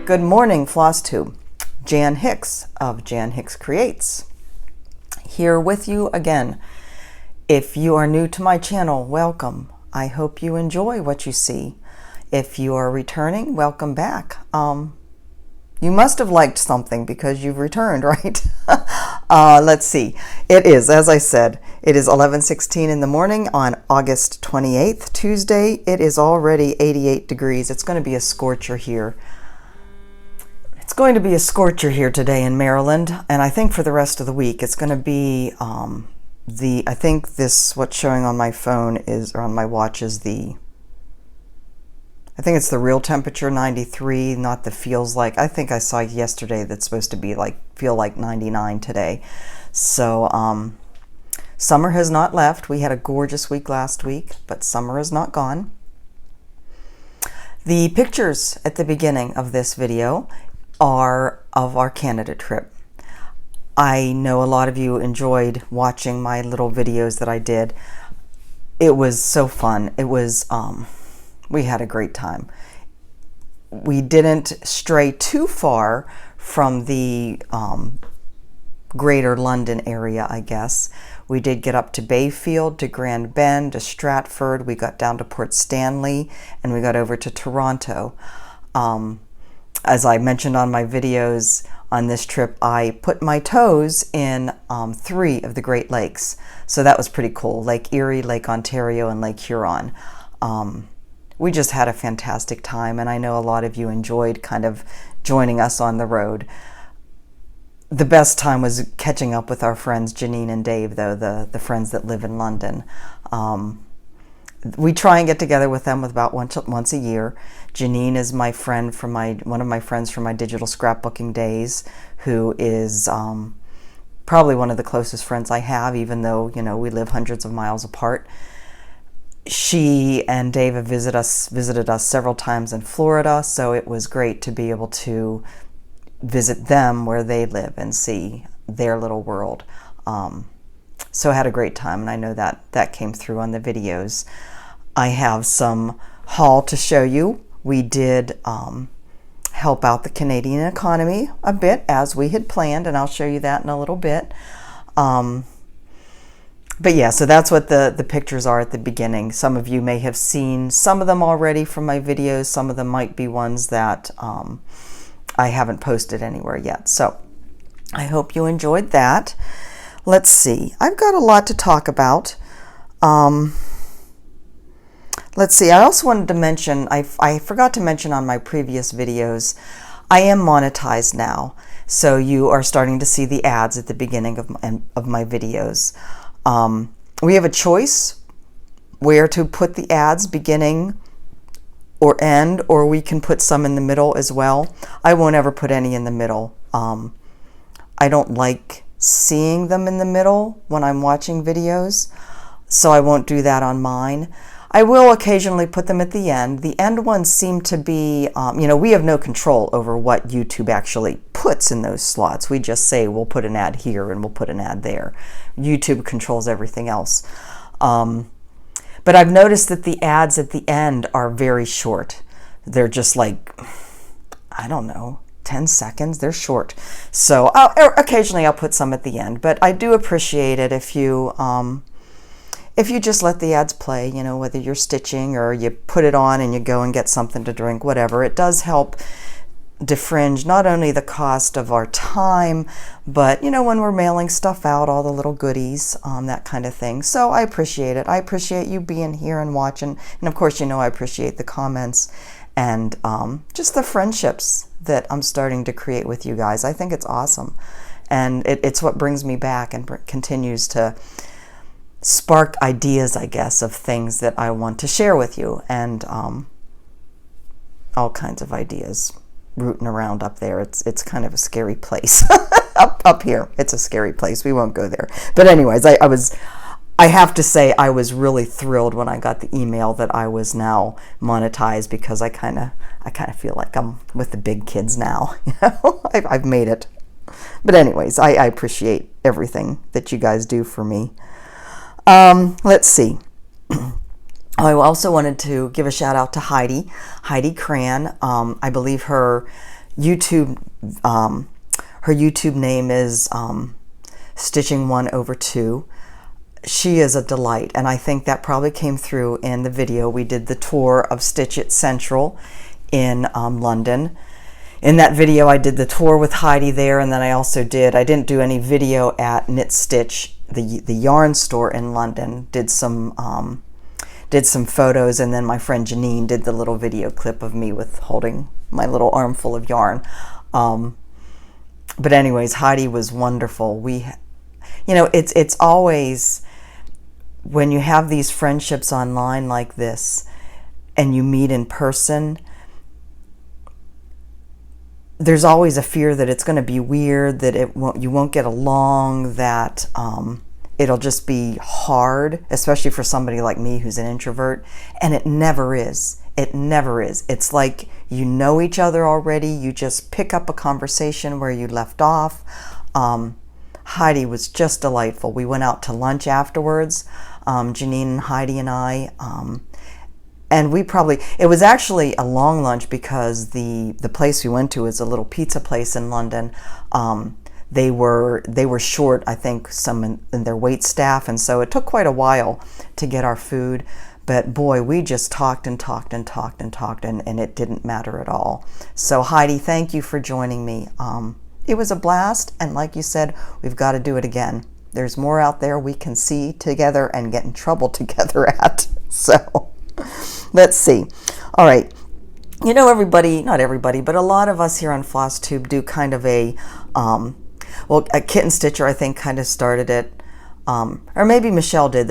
Good morning, Flosstube. Jan Hicks of Jan Hicks Creates here with you again. If you are new to my channel, welcome. I hope you enjoy what you see. If you are returning, welcome back. You must have liked something because you've returned, right? Let's see. It is, as I said, it is 11:16 in the morning on August 28th, Tuesday. It is already 88 degrees. It's going to be a scorcher here. It's going to be a scorcher here today in Maryland, and I think for the rest of the week it's going to be I think this, what's showing on my phone is, or on my watch, is I think it's the real temperature, 93, not the feels like. I think I saw yesterday that's supposed to be feel like 99 today. So summer has not left. We had a gorgeous week last week, but summer is not gone. The pictures at the beginning of this video are of our Canada trip. I know a lot of you enjoyed watching my little videos that I did. It was so fun. It was, we had a great time. We didn't stray too far from the greater London area, I guess. We did get up to Bayfield, to Grand Bend, to Stratford. We got down to Port Stanley, and we got over to Toronto. As I mentioned on my videos on this trip, I put my toes in 3 of the Great Lakes. So that was pretty cool. Lake Erie, Lake Ontario, and Lake Huron. We just had a fantastic time, and I know a lot of you enjoyed kind of joining us on the road. The best time was catching up with our friends Janine and Dave, though, the friends that live in London. We try and get together with them about once a year. Janine is my friend from one of my friends from my digital scrapbooking days, who is probably one of the closest friends I have, even though, you know, we live hundreds of miles apart. She and Dave have visited us several times in Florida, so it was great to be able to visit them where they live and see their little world. So I had a great time, and I know that came through on the videos. I have some haul to show you. We did help out the Canadian economy a bit, as we had planned, and I'll show you that in a little bit. But yeah, so that's what the pictures are at the beginning. Some of you may have seen some of them already from my videos. Some of them might be ones that I haven't posted anywhere yet. So I hope you enjoyed that. Let's see. I've got a lot to talk about. Let's see. I also wanted to mention, I forgot to mention on my previous videos, I am monetized now. So you are starting to see the ads at the beginning of my videos. We have a choice where to put the ads, beginning or end, or we can put some in the middle as well. I won't ever put any in the middle. I don't like seeing them in the middle when I'm watching videos, so I won't do that on mine. I will occasionally put them at the end. The end ones seem to be, you know, we have no control over what YouTube actually puts in those slots. We just say we'll put an ad here and we'll put an ad there. YouTube controls everything else. But I've noticed that the ads at the end are very short. They're just like, I don't know, 10 seconds. They're short. So occasionally I'll put some at the end, but I do appreciate it if you just let the ads play, you know, whether you're stitching or you put it on and you go and get something to drink, whatever. It does help defringe not only the cost of our time, but, you know, when we're mailing stuff out, all the little goodies, that kind of thing. So I appreciate it. I appreciate you being here and watching. And of course, you know, I appreciate the comments and just the friendships that I'm starting to create with you guys. I think it's awesome. And it's what brings me back and continues to spark ideas, I guess, of things that I want to share with you, and all kinds of ideas rooting around up there. It's kind of a scary place. up here, it's a scary place. We won't go there. But anyways, I have to say I was really thrilled when I got the email that I was now monetized, because I kind of feel like I'm with the big kids now. You know, I've made it. But anyways, I appreciate everything that you guys do for me. Let's see. I also wanted to give a shout out to Heidi Cran. I believe her YouTube, her YouTube name is Stitching 1/2. She is a delight, and I think that probably came through in the video. We did the tour of Stitch It Central in London. In that video, I did the tour with Heidi there, and then I didn't do any video at Knit Stitch, the yarn store in London. Did some photos, and then my friend Janine did the little video clip of me with holding my little armful of yarn. But anyways, Heidi was wonderful. It's always, when you have these friendships online like this and you meet in person, there's always a fear that it's going to be weird, that you won't get along, that it'll just be hard, especially for somebody like me who's an introvert. And it never is. It never is. It's like you know each other already. You just pick up a conversation where you left off. Heidi was just delightful. We went out to lunch afterwards, Janine and Heidi and I. And it was actually a long lunch because the place we went to is a little pizza place in London. They were short, I think, some in their wait staff, and so it took quite a while to get our food. But boy, we just talked and talked and talked and talked, and it didn't matter at all. So Heidi, thank you for joining me. It was a blast, and like you said, we've got to do it again. There's more out there we can see together and get in trouble together at. So let's see. All right. Everybody, not everybody, but a lot of us here on Flosstube do kind of a Kitten Stitcher, I think, kind of started it. Or maybe Michelle did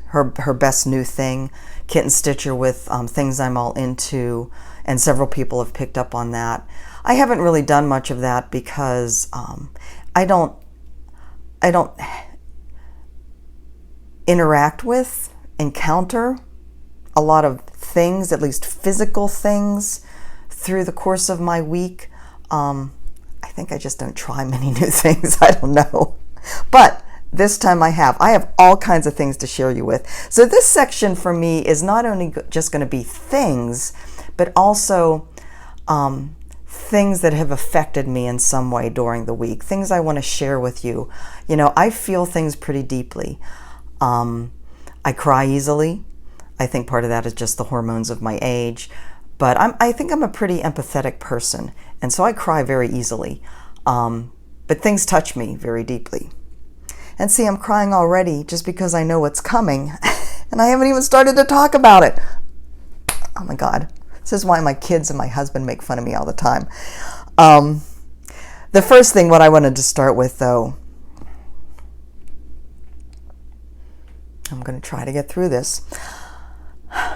her best new thing, Kitten Stitcher, with things I'm all into, and several people have picked up on that. I haven't really done much of that because I don't encounter a lot of things, at least physical things, through the course of my week. I think I just don't try many new things. I don't know. But this time I have all kinds of things to share you with. So this section for me is not only just going to be things, but also things that have affected me in some way during the week, things I want to share with you. I feel things pretty deeply. I cry easily. I think part of that is just the hormones of my age, but I think I'm a pretty empathetic person, and so I cry very easily. But things touch me very deeply. And see, I'm crying already just because I know what's coming, and I haven't even started to talk about it. Oh my God. This is why my kids and my husband make fun of me all the time. The first thing, what I wanted to start with, though, I'm going to try to get through this.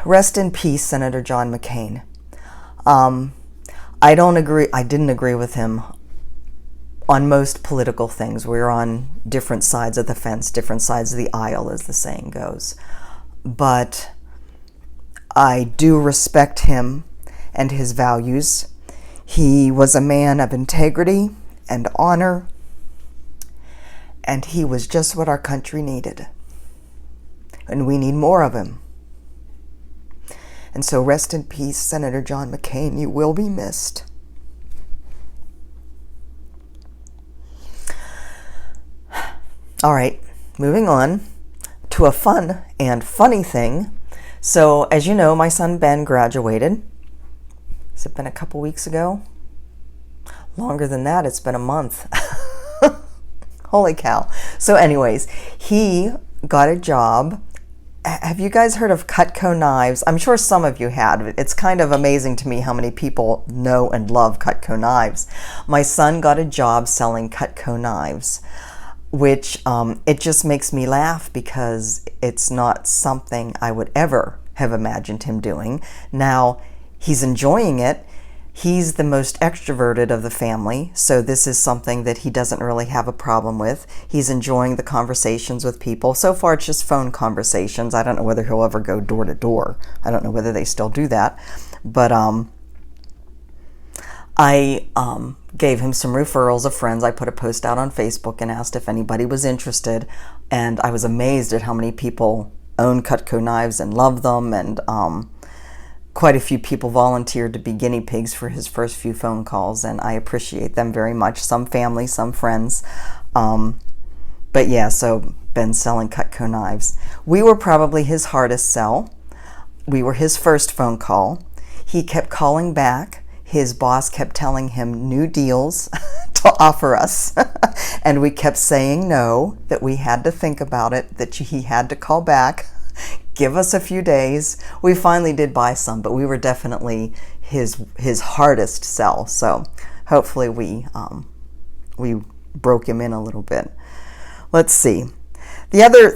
Rest in peace, Senator John McCain. I didn't agree with him on most political things. We're on different sides of the fence, different sides of the aisle, as the saying goes. But I do respect him and his values. He was a man of integrity and honor, and he was just what our country needed. And we need more of him. And so rest in peace, Senator John McCain. You will be missed. All right, moving on to a fun and funny thing. So, as you know, my son Ben graduated. Has it been a couple weeks ago? Longer than that, it's been a month. Holy cow. So anyways, he got a job. Have you guys heard of Cutco knives? I'm sure some of you had. It's kind of amazing to me how many people know and love Cutco knives. My son got a job selling Cutco knives, which it just makes me laugh because it's not something I would ever have imagined him doing. Now, he's enjoying it. He's the most extroverted of the family, so this is something that he doesn't really have a problem with. He's enjoying the conversations with people. So far, it's just phone conversations. I don't know whether he'll ever go door to door. I don't know whether they still do that. But I gave him some referrals of friends. I put a post out on Facebook and asked if anybody was interested, and I was amazed at how many people own Cutco knives and love them, and quite a few people volunteered to be guinea pigs for his first few phone calls, and I appreciate them very much. Some family, some friends. But yeah, so Ben's selling Cutco knives. We were probably his hardest sell. We were his first phone call. He kept calling back. His boss kept telling him new deals to offer us. And we kept saying no, that we had to think about it, that he had to call back, give us a few days. We finally did buy some, but we were definitely his hardest sell. So hopefully we broke him in a little bit. Let's see. The other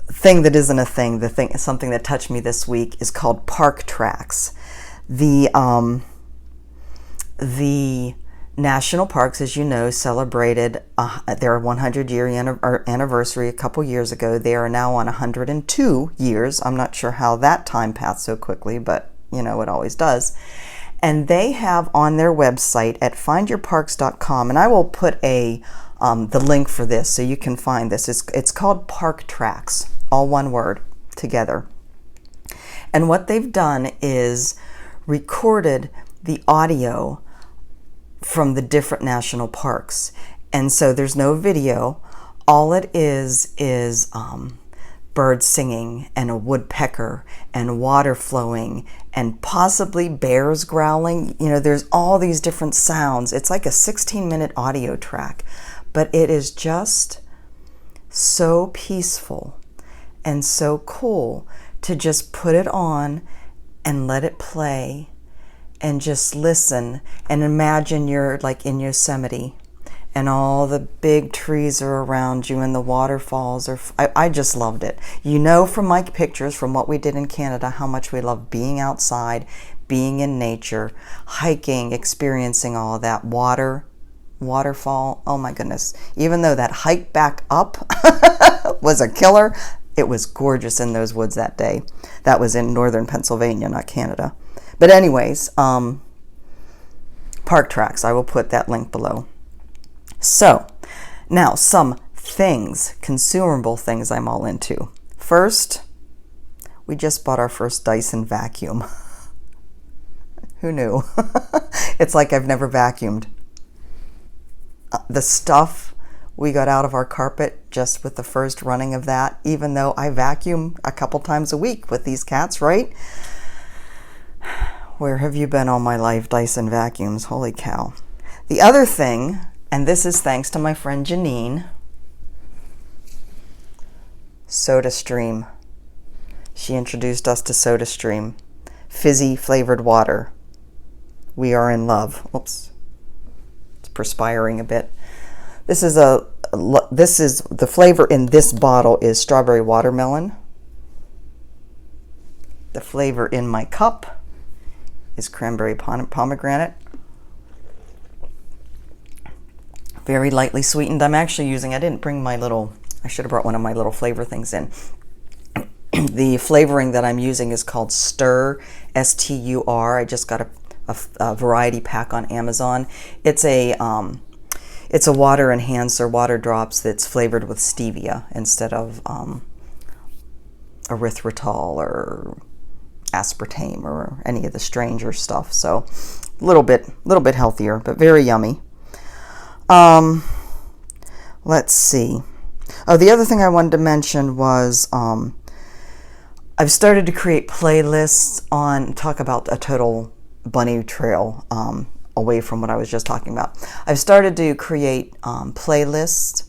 thing that isn't a thing, something that touched me this week, is called park tracks. The national parks, as you know, celebrated their 100-year anniversary a couple years ago. They are now on 102 years. I'm not sure how that time passed so quickly, but you know, it always does. And they have on their website at findyourparks.com, and I will put the link for this so you can find this. It's called Park Tracks, all one word together. And what they've done is recorded the audio from the different national parks. And so there's no video. All it is birds singing and a woodpecker and water flowing and possibly bears growling. You know, there's all these different sounds. It's like a 16-minute audio track, but it is just so peaceful and so cool to just put it on and let it play and just listen and imagine you're like in Yosemite and all the big trees are around you and the waterfalls are. I just loved it. You know from my pictures, from what we did in Canada, how much we love being outside, being in nature, hiking, experiencing all of that waterfall. Oh my goodness. Even though that hike back up was a killer, it was gorgeous in those woods that day. That was in northern Pennsylvania, not Canada. But anyways, Park Tracks, I will put that link below. So, now some things, consumable things I'm all into. First, we just bought our first Dyson vacuum. Who knew? It's like I've never vacuumed. The stuff we got out of our carpet just with the first running of that, even though I vacuum a couple times a week with these cats, right? Where have you been all my life, Dyson vacuums? Holy cow. The other thing, and this is thanks to my friend Janine, Sodastream. She introduced us to Sodastream. Fizzy flavored water. We are in love. Oops. It's perspiring a bit. This is the flavor in this bottle is strawberry watermelon. The flavor in my cup is cranberry pomegranate. Very lightly sweetened. I'm actually using, I didn't bring my little, I should have brought one of my little flavor things in. The flavoring that I'm using is called Stir, S-T-U-R. I just got a variety pack on Amazon. It's a water enhancer, water drops that's flavored with stevia instead of erythritol or aspartame or any of the stranger stuff. So a little bit healthier, but very yummy. Let's see. Oh, the other thing I wanted to mention was I've started to create playlists talk about a total bunny trail away from what I was just talking about. I've started to create playlists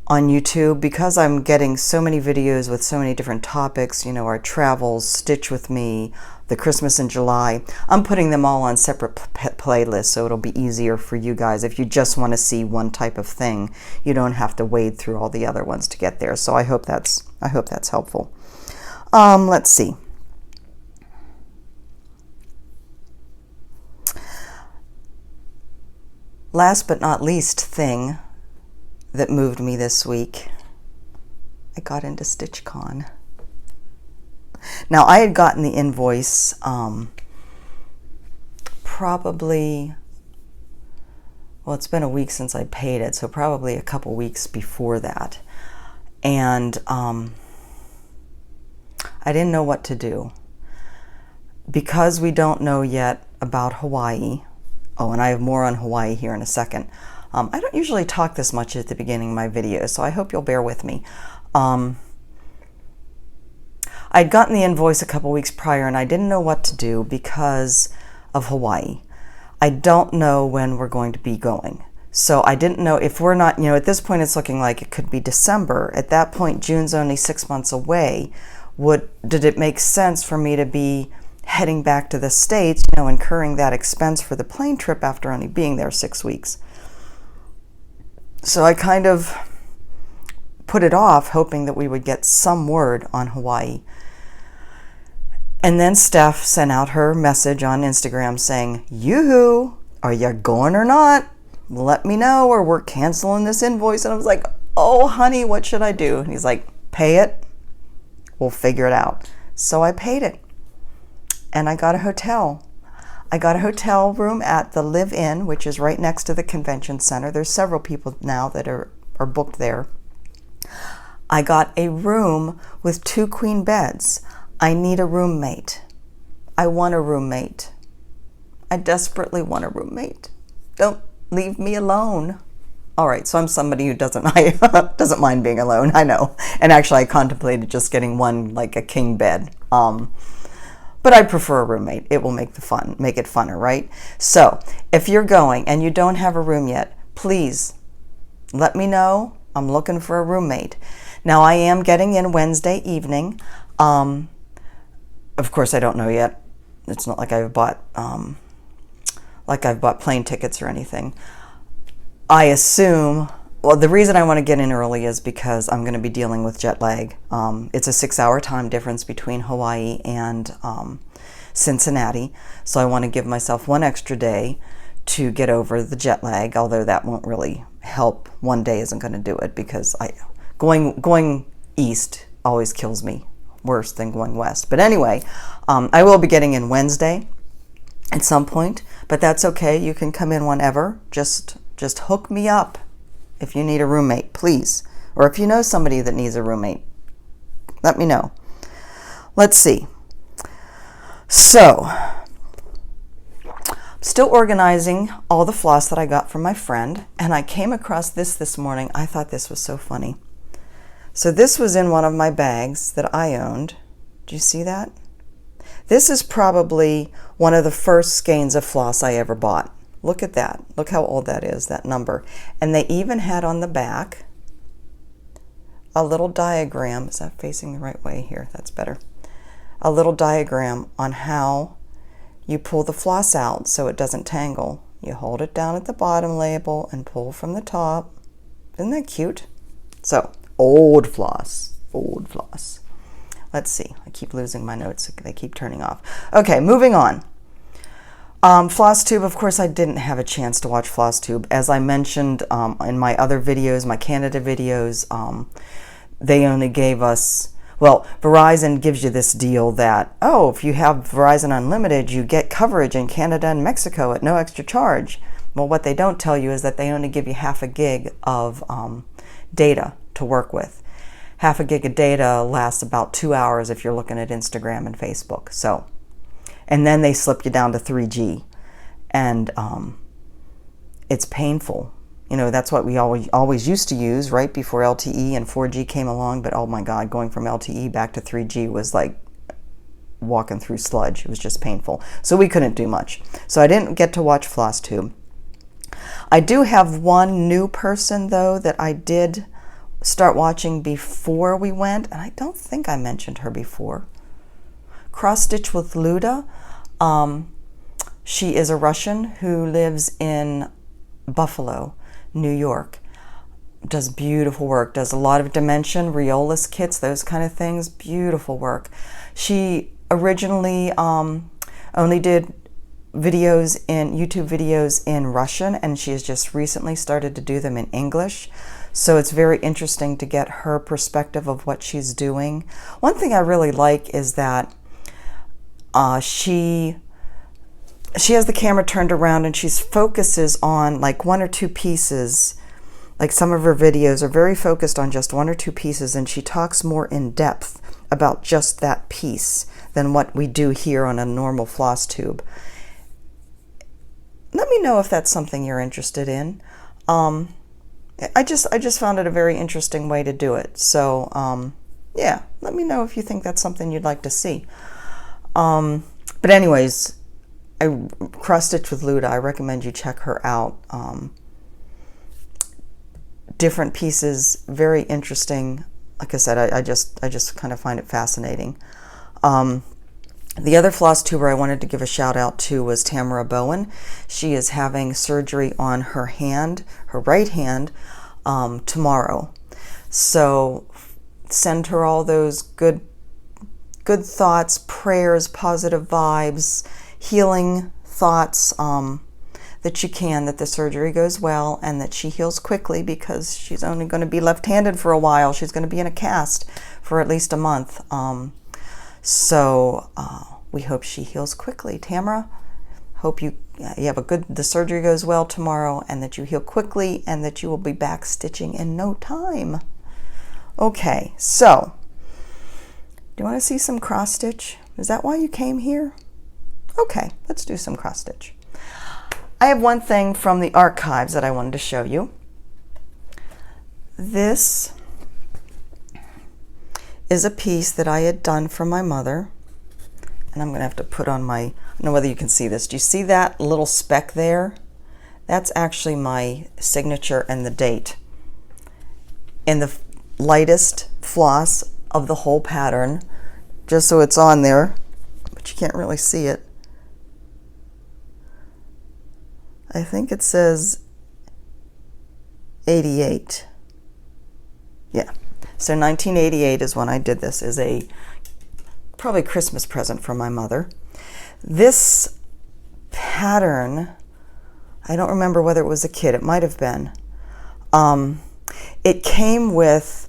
on YouTube because I'm getting so many videos with so many different topics, you know, our travels, Stitch with Me, the Christmas in July. I'm putting them all on separate playlists so it'll be easier for you guys. If you just want to see one type of thing, you don't have to wade through all the other ones to get there. So I hope that's helpful. Let's see. Last but not least thing that moved me this week, I got into StitchCon. Now, I had gotten the invoice probably, well, it's been a week since I paid it, so probably a couple weeks before that. And I didn't know what to do. because we don't know yet about Hawaii, oh, and I have more on Hawaii here in a second. I don't usually talk this much at the beginning of my videos, so I hope you'll bear with me. I'd gotten the invoice a couple weeks prior, and I didn't know what to do because of Hawaii. I don't know when we're going to be going. So I didn't know if we're not, you know, at this point it's looking like it could be December. At that point, June's only 6 months away. Did it make sense for me to be heading back to the States, you know, incurring that expense for the plane trip after only being there 6 weeks? So I kind of put it off, hoping that we would get some word on Hawaii. And then Steph sent out her message on Instagram saying, "Yoo-hoo, are you going or not? Let me know or we're canceling this invoice." And I was like, "Oh, honey, what should I do?" And he's like, "Pay it. We'll figure it out." So I paid it. And I got a hotel. I got a hotel room at the Live Inn, which is right next to the convention center. There's several people now that are booked there. I got a room with 2 queen beds. I need a roommate. I want a roommate. I desperately want a roommate. Don't leave me alone. All right, so I'm somebody who doesn't mind being alone, I know. And actually I contemplated just getting one, like a king bed. But I prefer a roommate. It will make it funner, right? So if you're going and you don't have a room yet, please let me know. I'm looking for a roommate. Now I am getting in Wednesday evening. Of course, I don't know yet. It's not like I've bought plane tickets or anything. I assume, well, the reason I want to get in early is because I'm going to be dealing with jet lag. It's a 6-hour time difference between Hawaii and Cincinnati, so I want to give myself one extra day to get over the jet lag, although that won't really help. One day isn't going to do it because going east always kills me worse than going west. But anyway, I will be getting in Wednesday at some point, but that's okay. You can come in whenever. Just hook me up if you need a roommate, please. Or if you know somebody that needs a roommate, let me know. Let's see. So, I'm still organizing all the floss that I got from my friend, and I came across this morning. I thought this was so funny. So this was in one of my bags that I owned. Do you see that? This is probably one of the first skeins of floss I ever bought. Look at that. Look how old that is, that number. And they even had on the back a little diagram. Is that facing the right way here? That's better. A little diagram on how you pull the floss out so it doesn't tangle. You hold it down at the bottom label and pull from the top. Isn't that cute? So, old floss. Old floss. Let's see. I keep losing my notes. They keep turning off. Okay, moving on. Flosstube, of course, I didn't have a chance to watch Flosstube. As I mentioned in my other videos, my Canada videos, they only gave us, well, Verizon gives you this deal that, oh, if you have Verizon Unlimited, you get coverage in Canada and Mexico at no extra charge. Well, what they don't tell you is that they only give you half a gig of data to work with. Half a gig of data lasts about 2 hours if you're looking at Instagram and Facebook. So, and then they slip you down to 3G, and it's painful. You know, that's what we always used to use right before LTE and 4G came along. But oh my God, going from LTE back to 3G was like walking through sludge. It was just painful. So we couldn't do much. So I didn't get to watch Flosstube. I do have one new person though that I did start watching before we went, and I don't think I mentioned her before. Cross Stitch with Luda. She is a Russian who lives in Buffalo, New York. Does beautiful work, does a lot of dimension, Riolis kits, those kind of things. Beautiful work. She originally only did YouTube videos in Russian, and she has just recently started to do them in English. So it's very interesting to get her perspective of what she's doing. One thing I really like is that she has the camera turned around and she focuses on like 1 or 2 pieces. Like some of her videos are very focused on just 1 or 2 pieces, and she talks more in depth about just that piece than what we do here on a normal floss tube. Let me know if that's something you're interested in. I just found it a very interesting way to do it. So yeah, let me know if you think that's something you'd like to see. But anyways, Cross Stitch with Luda, I recommend you check her out. Different pieces, very interesting. Like I said, I just kind of find it fascinating. The other floss tuber I wanted to give a shout out to was Tamara Bowen. She is having surgery on her hand, her right hand, tomorrow. So send her all those good thoughts, prayers, positive vibes, healing thoughts, that you can, that the surgery goes well and that she heals quickly, because she's only going to be left-handed for a while. She's going to be in a cast for at least a month. So we hope she heals quickly. Tamara, hope you have the surgery goes well tomorrow, and that you heal quickly, and that you will be back stitching in no time. Okay, so do you want to see some cross stitch? Is that why you came here? Okay, let's do some cross stitch. I have one thing from the archives that I wanted to show you. This is a piece that I had done for my mother, and I'm going to have to put on my, I don't know whether you can see this. Do you see that little speck there? That's actually my signature and the date. In the lightest floss of the whole pattern, just so it's on there, but you can't really see it. I think it says 88. Yeah. So 1988 is when I did this, as a probably Christmas present from my mother. This pattern, I don't remember whether it was a kit, it might have been. It came with,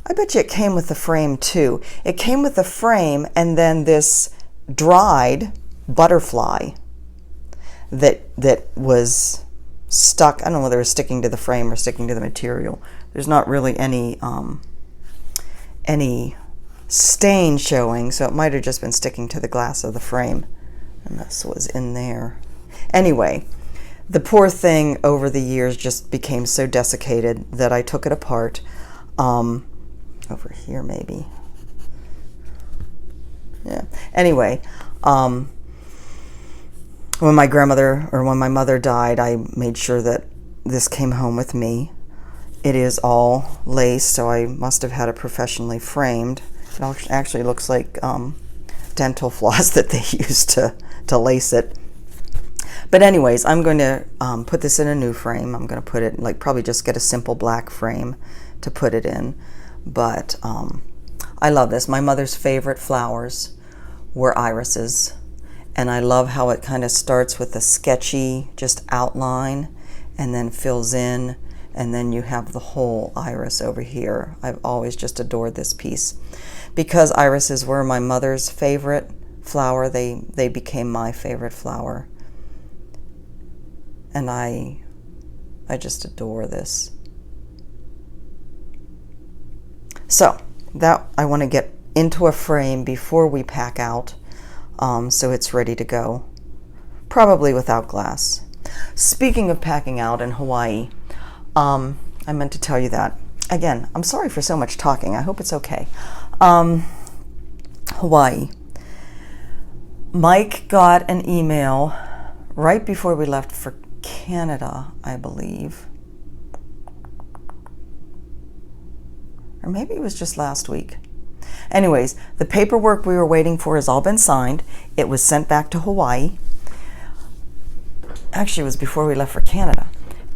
I bet you it came with the frame too. It came with the frame and then this dried butterfly that was stuck. I don't know whether it was sticking to the frame or sticking to the material. There's not really any stain showing, so it might have just been sticking to the glass of the frame, and this was in there. Anyway, the poor thing over the years just became so desiccated that I took it apart. Over here maybe. Yeah. Anyway, when my grandmother, or when my mother died, I made sure that this came home with me. It is all lace, so I must have had it professionally framed. It actually looks like dental floss that they used to lace it. But anyways, I'm going to put this in a new frame. I'm going to put it, like, probably just get a simple black frame to put it in. But I love this. My mother's favorite flowers were irises. And I love how it kind of starts with a sketchy just outline and then fills in, and then you have the whole iris over here. I've always just adored this piece. Because irises were my mother's favorite flower, they became my favorite flower. And I just adore this. So that I want to get into a frame before we pack out. So it's ready to go, probably without glass. Speaking of packing out in Hawaii, I meant to tell you that. Again, I'm sorry for so much talking. I hope it's okay. Hawaii. Mike got an email right before we left for Canada, I believe. Or maybe it was just last week. Anyways, the paperwork we were waiting for has all been signed. It was sent back to Hawaii. Actually, it was before we left for Canada.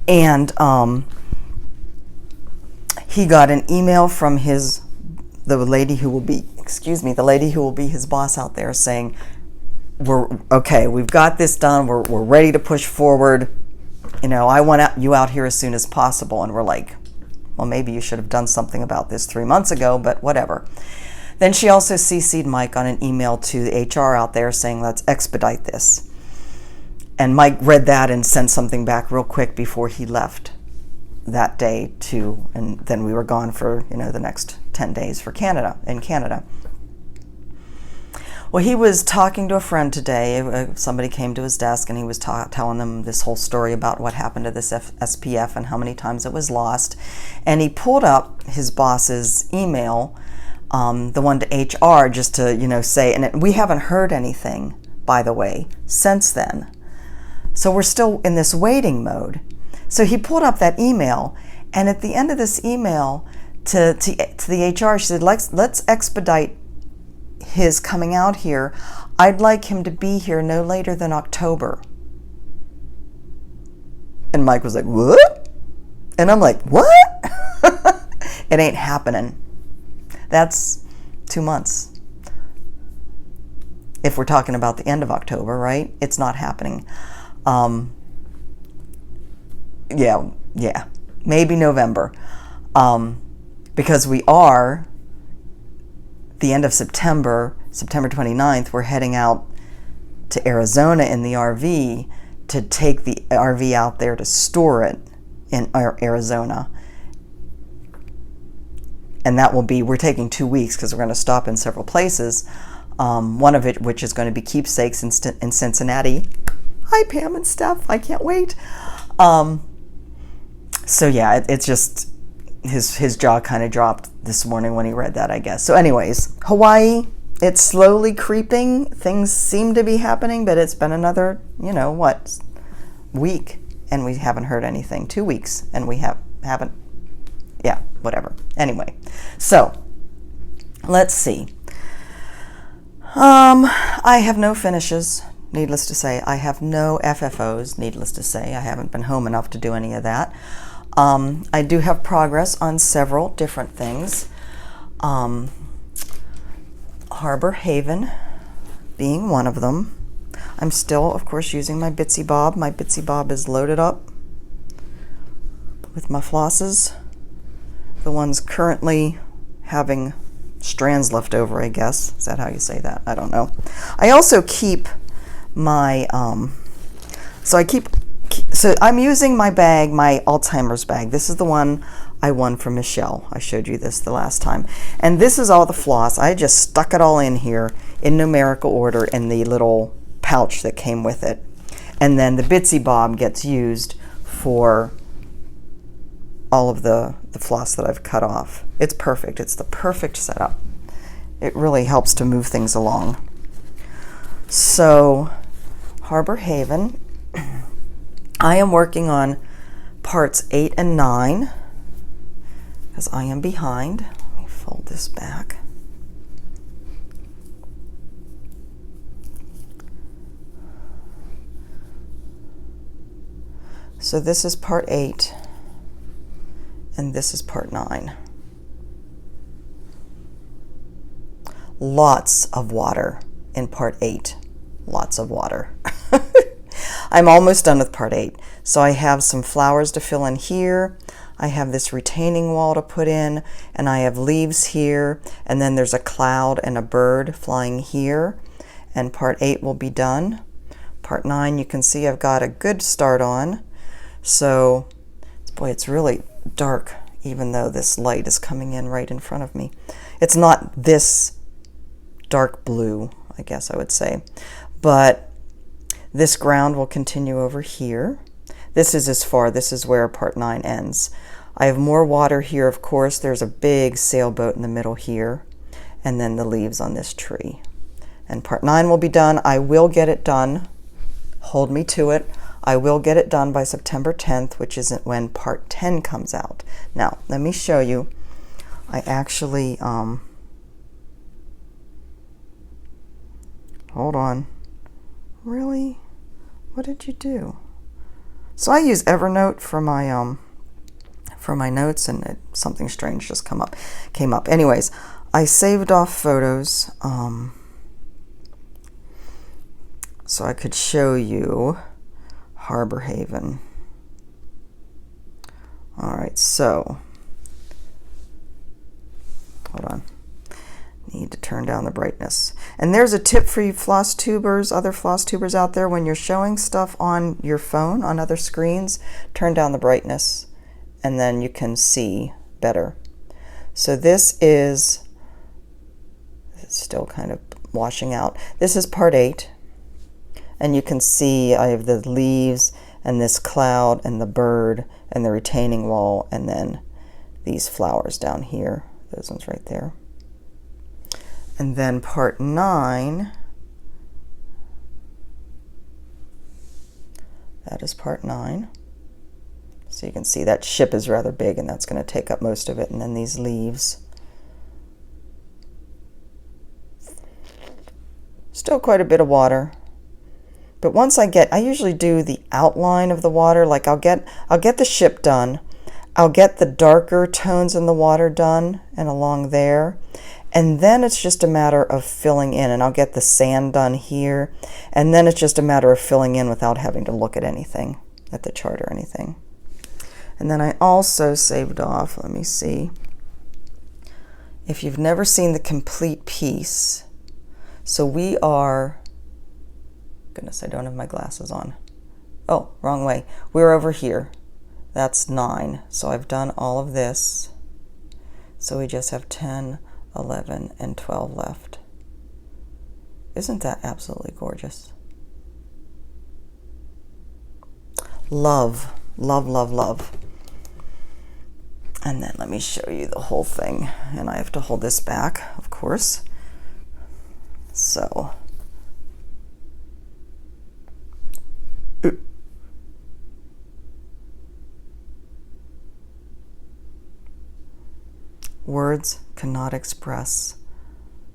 And he got an email from the lady who will be his boss out there, saying, "We're okay. We've got this done. We're ready to push forward. You know, I want you out here as soon as possible." And we're like, "Well, maybe you should have done something about this 3 months ago, but whatever." Then she also CC'd Mike on an email to the HR out there saying, "Let's expedite this." And Mike read that and sent something back real quick before he left that day and then we were gone for, the next 10 days for Canada, in Canada. Well, he was talking to a friend today. Somebody came to his desk and he was telling them this whole story about what happened to this SPF and how many times it was lost. And he pulled up his boss's email, the one to HR, just to, you know, say, and we haven't heard anything, by the way, since then. So we're still in this waiting mode. So he pulled up that email, and at the end of this email to the HR, she said, let's expedite his coming out here. I'd like him to be here no later than October. And Mike was like, what? And I'm like, what? It ain't happening. That's 2 months. If we're talking about the end of October, right? It's not happening. Yeah, maybe November. Because we are, the end of September 29th, we're heading out to Arizona in the RV to take the RV out there to store it in Arizona. And that will be, we're taking 2 weeks because we're going to stop in several places. One of it, which is going to be Keepsakes in Cincinnati. Hi, Pam and Steph. I can't wait. So yeah, it's just, his jaw kind of dropped this morning when he read that, I guess. So anyways, Hawaii, it's slowly creeping. Things seem to be happening, but it's been another, you know, what, week, and we haven't heard anything. 2 weeks, and we haven't, yeah, whatever. Anyway, so let's see. I have no finishes, needless to say. I have no FFOs, needless to say. I haven't been home enough to do any of that. I do have progress on several different things. Harbor Haven being one of them. I'm still, of course, using my Bitsy Bob. My Bitsy Bob is loaded up with my flosses. The ones currently having strands left over, I guess. Is that how you say that? I don't know. I also keep my, so I'm using my bag, my Alzheimer's bag. This is the one I won from Michelle. I showed you this the last time. And this is all the floss. I just stuck it all in here in numerical order in the little pouch that came with it. And then the Bitsy Bob gets used for all of the floss that I've cut off. It's perfect. It's the perfect setup. It really helps to move things along. So, Harbor Haven. I am working on parts 8 and 9 because I am behind. Let me fold this back. So this is part 8 and this is part 9. Lots of water in part 8. Lots of water. I'm almost done with part 8. So I have some flowers to fill in here. I have this retaining wall to put in, and I have leaves here, and then there's a cloud and a bird flying here, and part 8 will be done. Part 9, you can see I've got a good start on. So, boy, it's really dark, even though this light is coming in right in front of me. It's not this dark blue, I guess I would say, but this ground will continue over here. This is as far, this is where part 9 ends. I have more water here, of course. There's a big sailboat in the middle here, and then the leaves on this tree. And part 9 will be done. I will get it done. Hold me to it. I will get it done by September 10th, which isn't when part 10 comes out. Now, let me show you. I actually, hold on. Really? What did you do? So I use Evernote for my notes, and something strange just came up. Anyways, I saved off photos so I could show you Harbor Haven. All right, so hold on. Need to turn down the brightness. And there's a tip for you floss tubers, other floss tubers out there. When you're showing stuff on your phone, on other screens, turn down the brightness, and then you can see better. So this is still kind of washing out. This is part 8. And you can see I have the leaves and this cloud and the bird and the retaining wall and then these flowers down here. Those ones right there. And then part 9, that is part 9. So you can see that ship is rather big and that's going to take up most of it. And then these leaves. Still quite a bit of water. But once I usually do the outline of the water, like I'll get the ship done. I'll get the darker tones in the water done and along there. And then it's just a matter of filling in, and I'll get the sand done here. And then it's just a matter of filling in without having to look at anything, at the chart or anything. And then I also saved off, let me see. If you've never seen the complete piece, so we are, goodness, I don't have my glasses on. Oh, wrong way. We're over here. That's 9. So I've done all of this. So we just have 10, 11, and 12 left. Isn't that absolutely gorgeous? Love, love, love, love. And then let me show you the whole thing. And I have to hold this back, of course. So. Words cannot express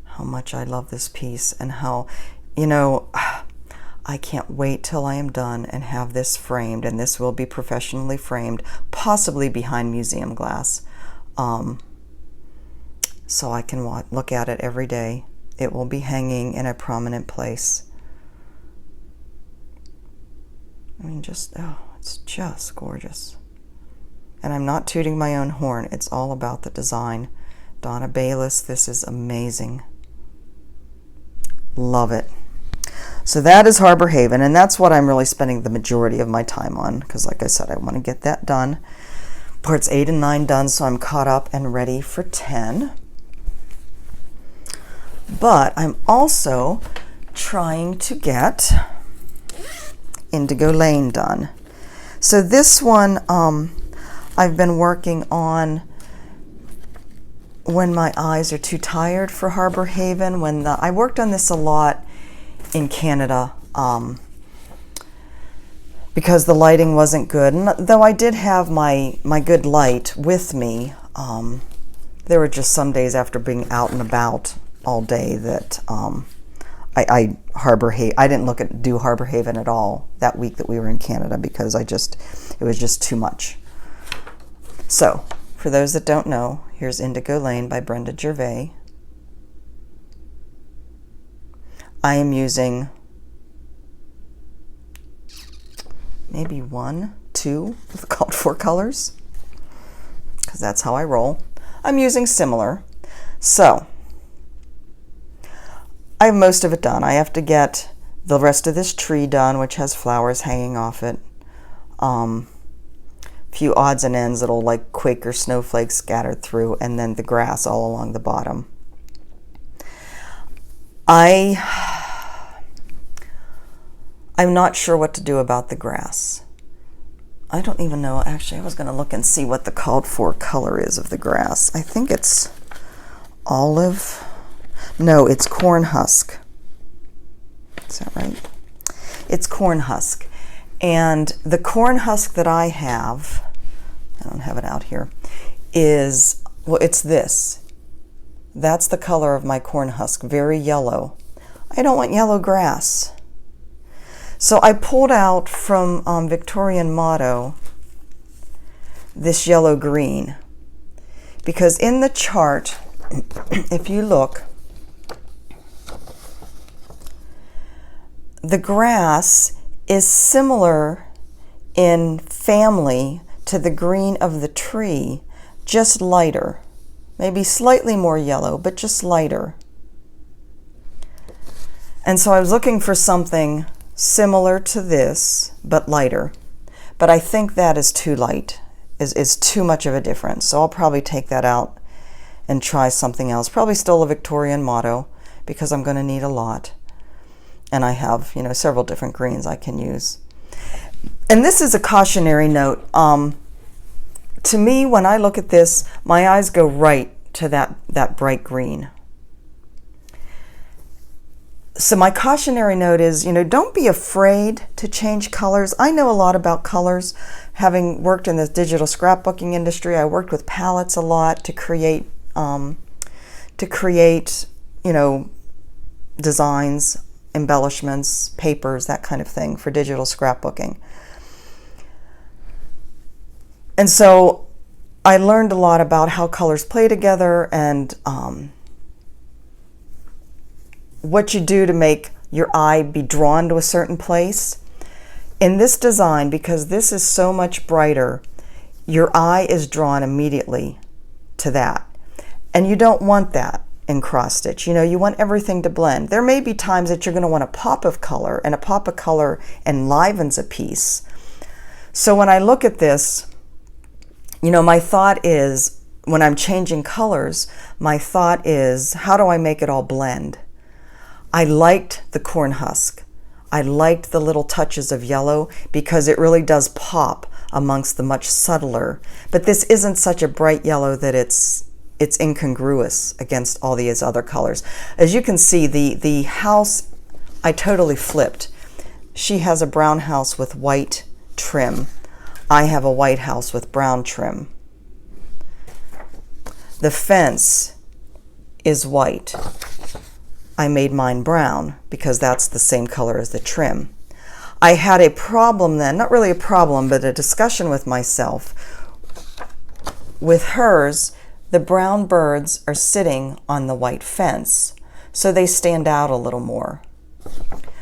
how much I love this piece and how, you know, I can't wait till I am done and have this framed, and this will be professionally framed, possibly behind museum glass, so I can look at it every day. It will be hanging in a prominent place. I mean, just, oh, it's just gorgeous. And I'm not tooting my own horn. It's all about the design. Donna Bayliss, this is amazing. Love it. So that is Harbor Haven, and that's what I'm really spending the majority of my time on, because like I said, I want to get that done. Parts 8 and 9 done, so I'm caught up and ready for 10. But I'm also trying to get Indigo Lane done. So this one, I've been working on when my eyes are too tired for Harbor Haven. I worked on this a lot in Canada because the lighting wasn't good. And though I did have my good light with me, there were just some days after being out and about all day that I didn't do Harbor Haven at all that week that we were in Canada because it was just too much. So, for those that don't know, here's Indigo Lane by Brenda Gervais. I am using maybe 1, 2 of the called for colors, because that's how I roll. I'm using similar. So, I have most of it done. I have to get the rest of this tree done, which has flowers hanging off it. Few odds and ends, little like Quaker snowflakes scattered through, and then the grass all along the bottom. I'm not sure what to do about the grass. I don't even know. Actually, I was going to look and see what the called for color is of the grass. I think it's olive. No, it's corn husk. Is that right? It's corn husk. And the corn husk that I have, I don't have it out here, is, well, it's this. That's the color of my corn husk, very yellow. I don't want yellow grass. So I pulled out from Victorian Motto this yellow green, because in the chart, if you look, the grass is similar in family to the green of the tree, just lighter. Maybe slightly more yellow, but just lighter. And so I was looking for something similar to this, but lighter. But I think that is too light, is too much of a difference. So I'll probably take that out and try something else. Probably still a Victorian motto, because I'm going to need a lot. And I have, you know, several different greens I can use. And this is a cautionary note. To me, when I look at this, my eyes go right to that bright green. So my cautionary note is, you know, don't be afraid to change colors. I know a lot about colors. Having worked in the digital scrapbooking industry, I worked with palettes a lot to create, you know, designs, embellishments, papers, that kind of thing for digital scrapbooking. And so I learned a lot about how colors play together and what you do to make your eye be drawn to a certain place. In this design, because this is so much brighter, your eye is drawn immediately to that. And you don't want that in cross stitch. You know, you want everything to blend. There may be times that you're going to want a pop of color, and a pop of color enlivens a piece. So when I look at this, you know, my thought is, when I'm changing colors, my thought is, how do I make it all blend? I liked the corn husk. I liked the little touches of yellow because it really does pop amongst the much subtler. But this isn't such a bright yellow that it's incongruous against all these other colors. As you can see, the house, I totally flipped. She has a brown house with white trim. I have a white house with brown trim. The fence is white. I made mine brown because that's the same color as the trim. I had a problem then, not really a problem, but a discussion with myself. With hers, the brown birds are sitting on the white fence, so they stand out a little more.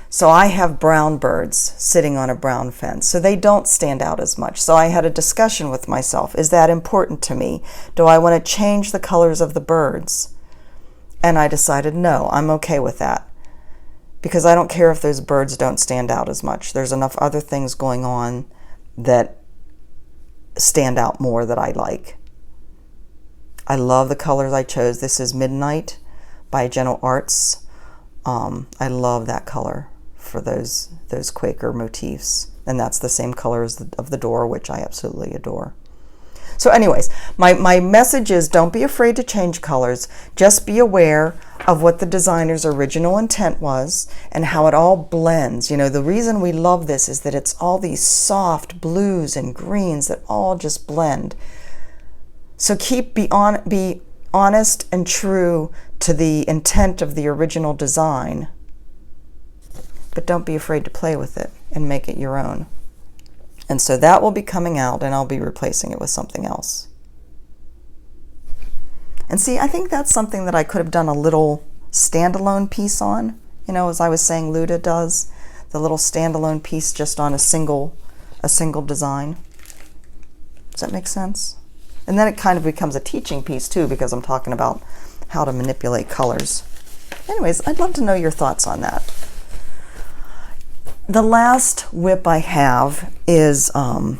So I have brown birds sitting on a brown fence, so they don't stand out as much. So I had a discussion with myself. Is that important to me? Do I want to change the colors of the birds? And I decided, no, I'm okay with that. Because I don't care if those birds don't stand out as much. There's enough other things going on that stand out more that I like. I love the colors I chose. This is Midnight by Gentle Arts. I love that color for those Quaker motifs. And that's the same color as of the door, which I absolutely adore. So anyways, my message is, don't be afraid to change colors. Just be aware of what the designer's original intent was and how it all blends. You know, the reason we love this is that it's all these soft blues and greens that all just blend. So be honest and true to the intent of the original design, but don't be afraid to play with it and make it your own. And so that will be coming out, and I'll be replacing it with something else. And see, I think that's something that I could have done a little standalone piece on. You know, as I was saying, Luda does the little standalone piece just on a single design. Does that make sense? And then it kind of becomes a teaching piece too, because I'm talking about how to manipulate colors. Anyways, I'd love to know your thoughts on that. The last whip I have is the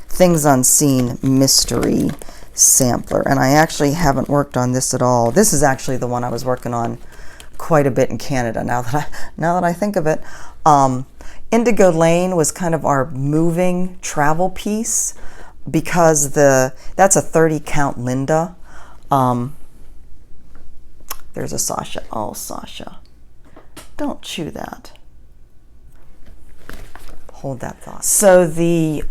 Things Unseen Mystery Sampler, and I actually haven't worked on this at all. This is actually the one I was working on quite a bit in Canada. Now that I think of it, Indigo Lane was kind of our moving travel piece because that's a 30 count Linda. There's a Sasha. Oh, Sasha. Don't chew that. Hold that thought. So the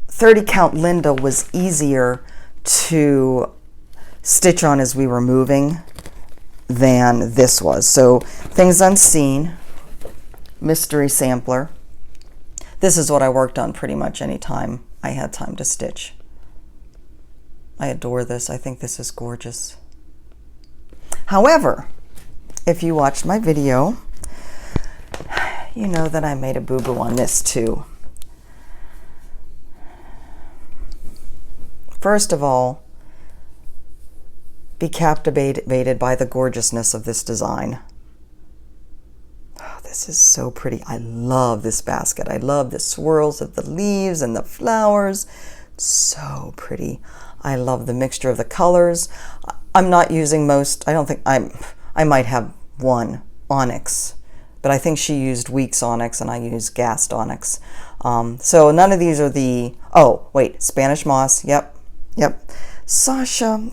30 count Linda was easier to stitch on as we were moving than this was. So Things Unseen, Mystery Sampler. This is what I worked on pretty much any time I had time to stitch. I adore this. I think this is gorgeous. However, if you watched my video, you know that I made a boo-boo on this too. First of all, be captivated by the gorgeousness of this design. this is so pretty. I love this basket. I love the swirls of the leaves and the flowers. So pretty. I love the mixture of the colors. I'm not using most, I don't think, I might have one onyx, but I think she used Weeks onyx and I used Gast onyx. So none of these are the, oh, wait, Spanish moss, yep. Sasha,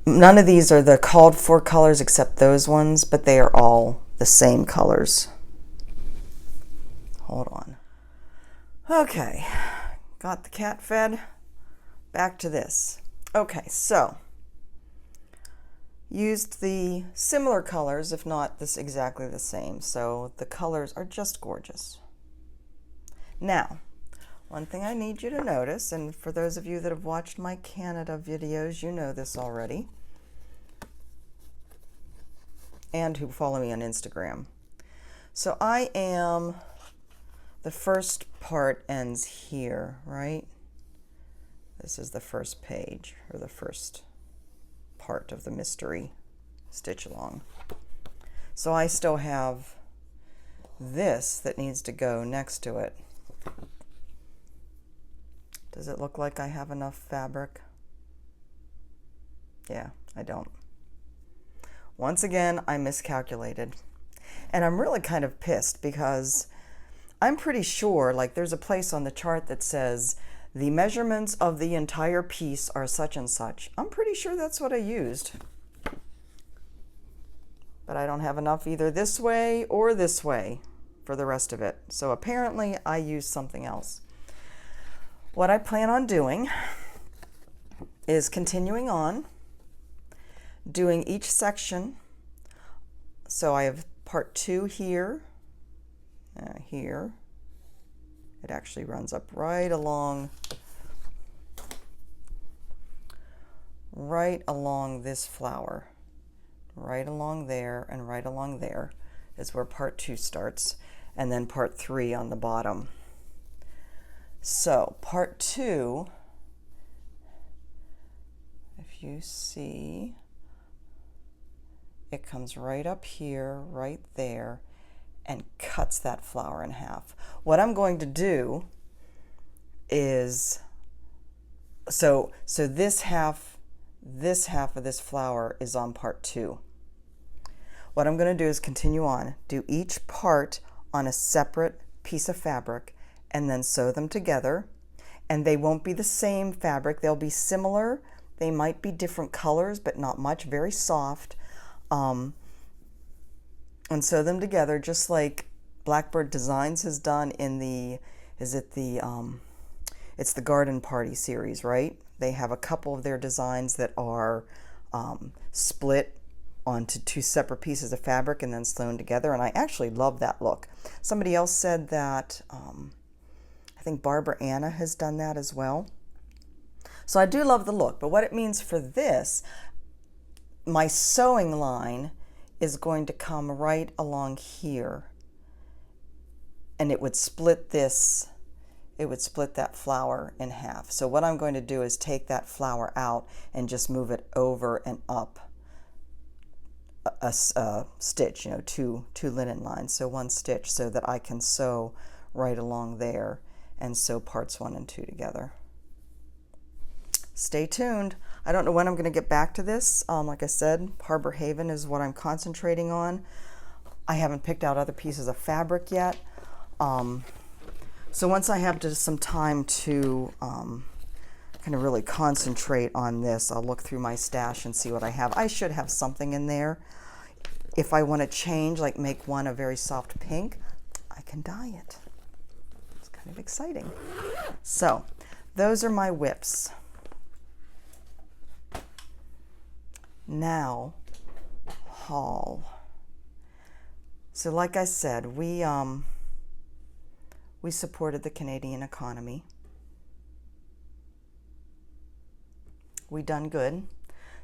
none of these are the called for colors except those ones, but they are all the same colors. Hold on. Okay, got the cat fed. Back to this. Okay, so used the similar colors, if not this exactly the same. So the colors are just gorgeous. Now, one thing I need you to notice, and for those of you that have watched my Canada videos, you know this already, and who follow me on Instagram. So the first part ends here, right? This is the first page, or the first part of the mystery stitch along. So I still have this that needs to go next to it. Does it look like I have enough fabric? Yeah, I don't. Once again, I miscalculated. And I'm really kind of pissed because I'm pretty sure, like, there's a place on the chart that says the measurements of the entire piece are such and such. I'm pretty sure that's what I used. But I don't have enough either this way or this way for the rest of it. So apparently I used something else. What I plan on doing is continuing on, doing each section. So I have part 2 here, here. It actually runs up right along this flower. Right along there and right along there is where part 2 starts, and then part 3 on the bottom. So part 2, if you see, it comes right up here, right there, and cuts that flower in half. What I'm going to do is, so this half of this flower is on part 2. What I'm going to do is continue on, do each part on a separate piece of fabric, and then sew them together. And they won't be the same fabric, they'll be similar. They might be different colors, but not much, very soft. And sew them together just like Blackbird Designs has done in the, it's the Garden Party series, right? They have a couple of their designs that are split onto 2 separate pieces of fabric and then sewn together, and I actually love that look. Somebody else said that, I think Barbara Anna has done that as well. So I do love the look, but what it means for this, my sewing line is going to come right along here, and it would split this, it would split that flower in half. So what I'm going to do is take that flower out and just move it over and up a stitch, you know, two linen lines, so 1 stitch, so that I can sew right along there and sew parts 1 and 2 together. Stay tuned. I don't know when I'm going to get back to this. Like I said, Harbor Haven is what I'm concentrating on. I haven't picked out other pieces of fabric yet. So once I have just some time to kind of really concentrate on this, I'll look through my stash and see what I have. I should have something in there. If I want to change, like make one a very soft pink, I can dye it. It's kind of exciting. So those are my whips. Now, haul. So like I said, we supported the Canadian economy. We done good.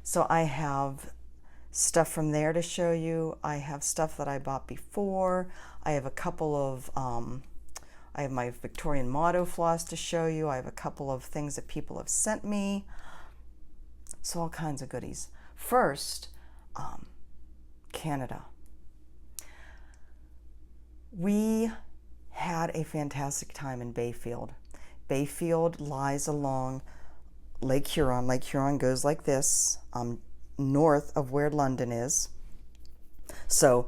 So I have stuff from there to show you. I have stuff that I bought before. I have a couple of, I have my Victorian motto floss to show you. I have a couple of things that people have sent me. So all kinds of goodies. First, Canada. We had a fantastic time in Bayfield. Bayfield lies along Lake Huron. Lake Huron goes like this, north of where London is. So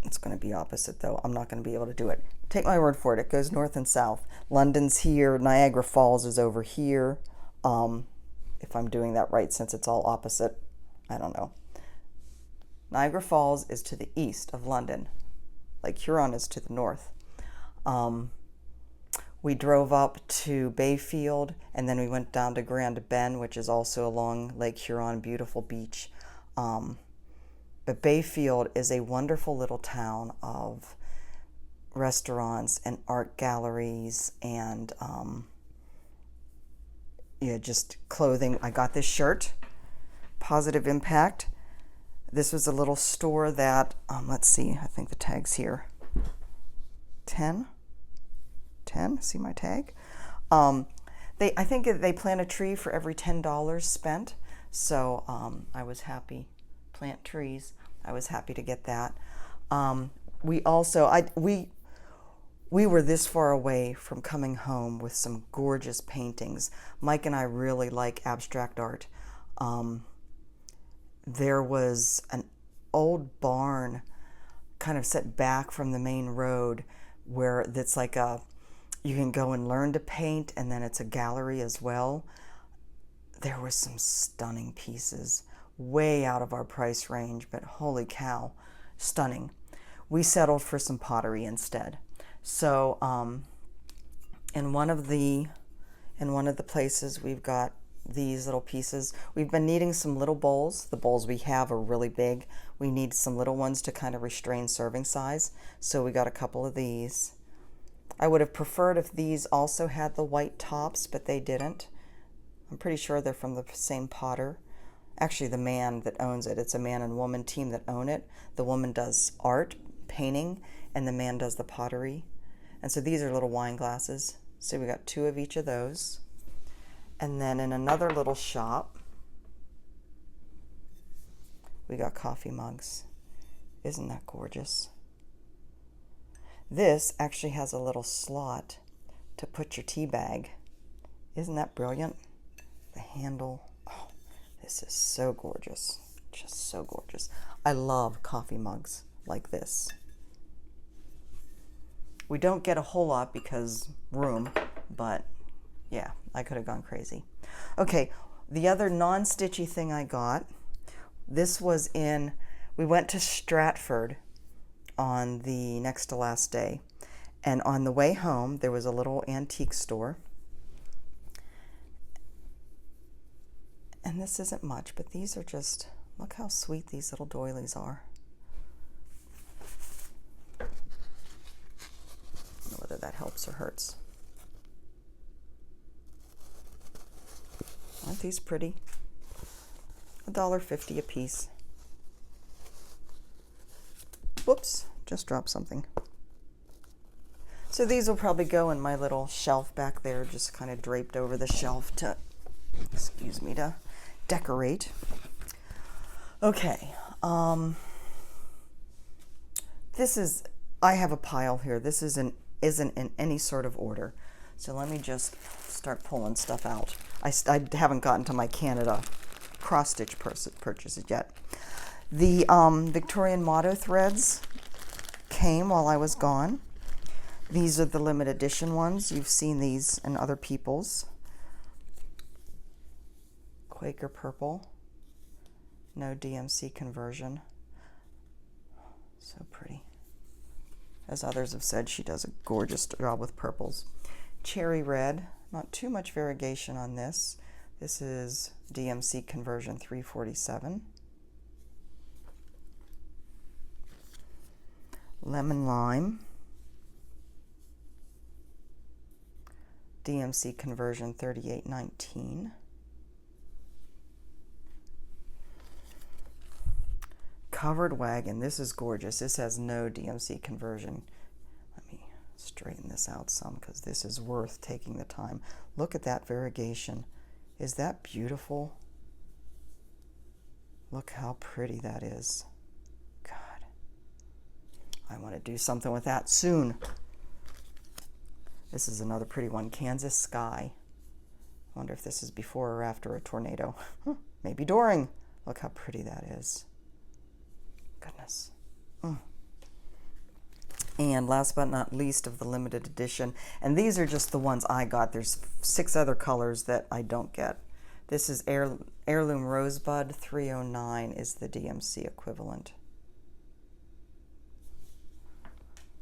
it's going to be opposite, though. I'm not going to be able to do it. Take my word for it. It goes north and south. London's here. Niagara Falls is over here. If I'm doing that right, since it's all opposite. I don't know. Niagara Falls is to the east of London. Lake Huron is to the north. We drove up to Bayfield, and then we went down to Grand Bend, which is also along Lake Huron, beautiful beach. But Bayfield is a wonderful little town of restaurants and art galleries and just clothing. I got this shirt, Positive Impact. This was a little store that, let's see, I think the tag's here. 10? See my tag? I think they plant a tree for every $10 spent. So I was happy. Plant trees. I was happy to get that. We were this far away from coming home with some gorgeous paintings. Mike and I really like abstract art. There was an old barn kind of set back from the main road where that's like you can go and learn to paint, and then it's a gallery as well. There were some stunning pieces, way out of our price range, but holy cow, stunning. We settled for some pottery instead. So in one of the places we've got these little pieces. We've been needing some little bowls. The bowls we have are really big. We need some little ones to kind of restrain serving size. So we got a couple of these. I would have preferred if these also had the white tops, but they didn't. I'm pretty sure they're from the same potter. Actually, the man that owns it, it's a man and woman team that own it. The woman does art, painting, and the man does the pottery. And so these are little wine glasses. So we got 2 of each of those. And then in another little shop, we got coffee mugs. Isn't that gorgeous? This actually has a little slot to put your tea bag. Isn't that brilliant? The handle. Oh, this is so gorgeous. Just so gorgeous. I love coffee mugs like this. We don't get a whole lot because room, but yeah, I could have gone crazy. Okay, the other non-stitchy thing I got, this was we went to Stratford on the next to last day. And on the way home, there was a little antique store. And this isn't much, but these are just, look how sweet these little doilies are. I don't know whether that helps or hurts. Aren't these pretty? $1.50 a piece. Whoops, just dropped something. So these will probably go in my little shelf back there, just kind of draped over the shelf to, to decorate. Okay, I have a pile here. This isn't in any sort of order. So let me just start pulling stuff out. I haven't gotten to my Canada cross-stitch purchases yet. The Victorian motto threads came while I was gone. These are the limited edition ones. You've seen these in other people's. Quaker purple. No DMC conversion. So pretty. As others have said, she does a gorgeous job with purples. Cherry red. Not too much variegation on this. This is DMC conversion 347. Lemon lime. DMC conversion 3819. Covered wagon. This is gorgeous. This has no DMC conversion. Let me straighten this out some because this is worth taking the time. Look at that variegation. Is that beautiful? Look how pretty that is. God, I want to do something with that soon. This is another pretty one, Kansas Sky. I wonder if this is before or after a tornado. Maybe during. Look how pretty that is. Goodness. And last but not least of the limited edition, and these are just the ones I got. There's 6 other colors that I don't get. This is Heirloom Rosebud 309 is the DMC equivalent.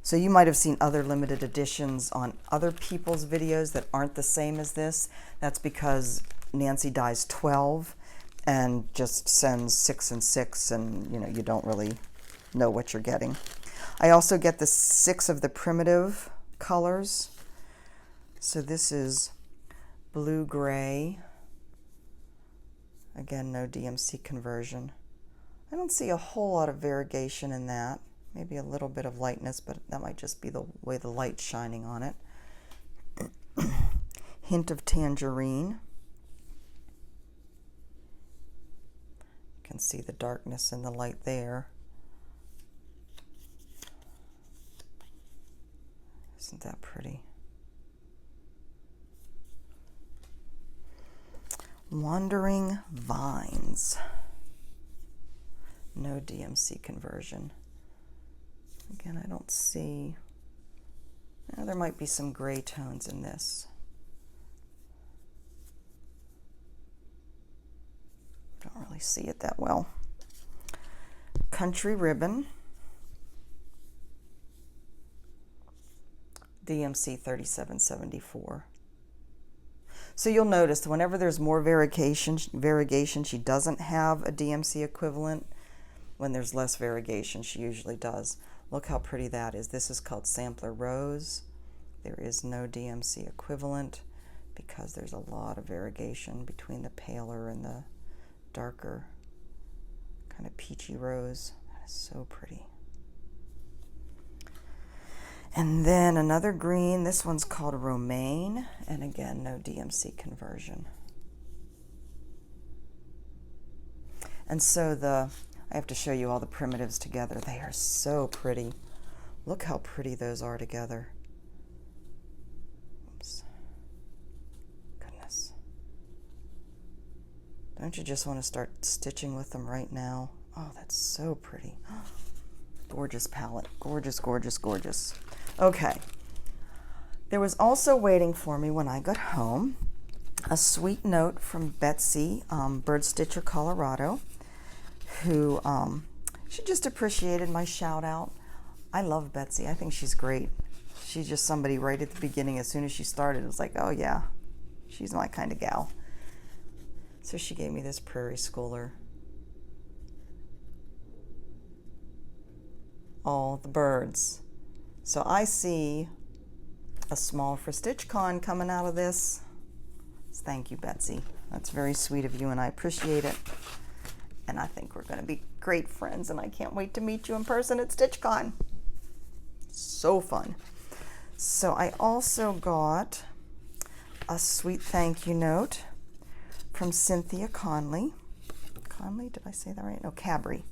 So you might have seen other limited editions on other people's videos that aren't the same as this. That's because Nancy dyes 12 and just sends 6 and 6, and you know, you don't really know what you're getting. I also get the 6 of the primitive colors. So this is blue-gray. Again, no DMC conversion. I don't see a whole lot of variegation in that. Maybe a little bit of lightness, but that might just be the way the light's shining on it. Hint of tangerine. You can see the darkness and the light there. Isn't that pretty? Wandering Vines. No DMC conversion. Again, I don't see. There might be some gray tones in this. Don't really see it that well. Country Ribbon. DMC 3774. So you'll notice whenever there's more variegation, she doesn't have a DMC equivalent. When there's less variegation, she usually does. Look how pretty that is. This is called Sampler Rose. There is no DMC equivalent because there's a lot of variegation between the paler and the darker kind of peachy rose. That is so pretty. And then another green, this one's called Romaine, and again, no DMC conversion. And so I have to show you all the primitives together. They are so pretty. Look how pretty those are together. Oops. Goodness. Don't you just want to start stitching with them right now? Oh, that's so pretty. Gorgeous palette. Gorgeous, gorgeous, gorgeous. Okay. There was also waiting for me when I got home a sweet note from Betsy, Bird Stitcher, Colorado, who she just appreciated my shout out. I love Betsy. I think she's great. She's just somebody right at the beginning, as soon as she started, it was like, oh yeah, she's my kind of gal. So she gave me this Prairie Schooler. All the birds. So I see a small for StitchCon coming out of this. Thank you, Betsy. That's very sweet of you, and I appreciate it. And I think we're going to be great friends, and I can't wait to meet you in person at StitchCon. So fun. So I also got a sweet thank you note from Cynthia Conley. Conley, did I say that right? No, Cabri.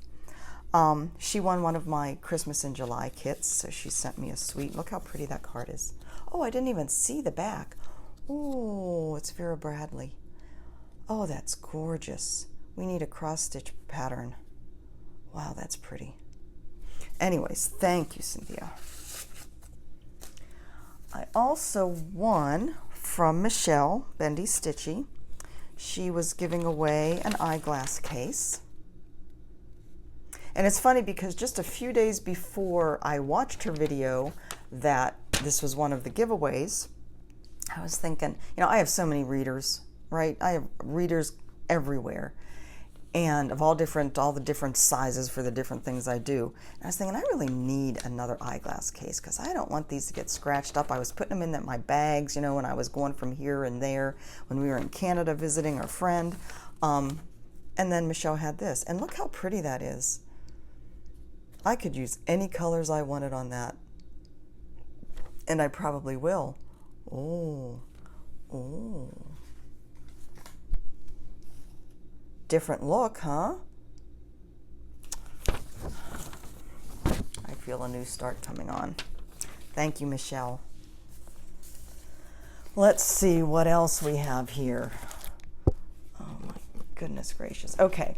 She won one of my Christmas in July kits, so she sent me a sweet. Look how pretty that card is. Oh, I didn't even see the back. Oh, it's Vera Bradley. Oh, that's gorgeous. We need a cross stitch pattern. Wow, that's pretty. Anyways, thank you, Cynthia. I also won from Michelle, Bendy Stitchy. She was giving away an eyeglass case. And it's funny because just a few days before I watched her video that this was one of the giveaways, I was thinking, you know, I have so many readers, right? I have readers everywhere, and of all the different sizes for the different things I do. And I was thinking, I really need another eyeglass case because I don't want these to get scratched up. I was putting them in my bags, you know, when I was going from here and there, when we were in Canada visiting our friend. And then Michelle had this, and look how pretty that is. I could use any colors I wanted on that, and I probably will. Oh, oh. Different look, huh? feel a new start coming on. Thank you, Michelle. Let's see what else we have here. Oh my goodness gracious. Okay,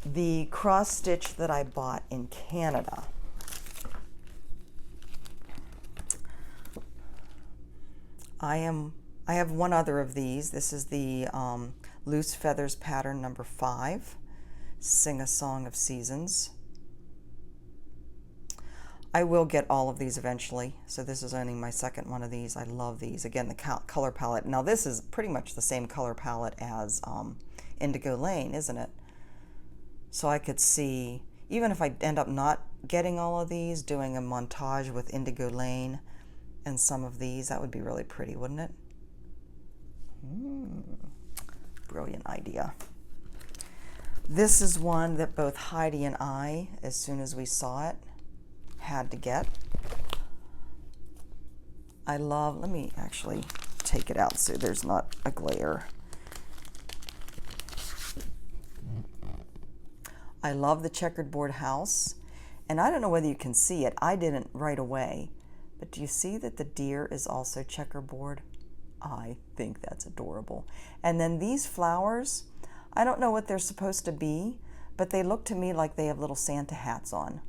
the cross stitch that I bought in Canada. I have one other of these. This is the Loose Feathers pattern number 5, Sing a Song of Seasons. I will get all of these eventually, so this is only my second one of these. I love these. Again, the color palette. Now this is pretty much the same color palette as Indigo Lane, isn't it? So I could see, even if I end up not getting all of these, doing a montage with Indigo Lane and some of these, that would be really pretty, wouldn't it? Brilliant idea. This is one that both Heidi and I, as soon as we saw it, had to get. I love, let me actually take it out so there's not a glare. I love the checkerboard house, and I don't know whether you can see it. I didn't right away, but do you see that the deer is also checkerboard? I think that's adorable. And then these flowers, I don't know what they're supposed to be, but they look to me like they have little Santa hats on.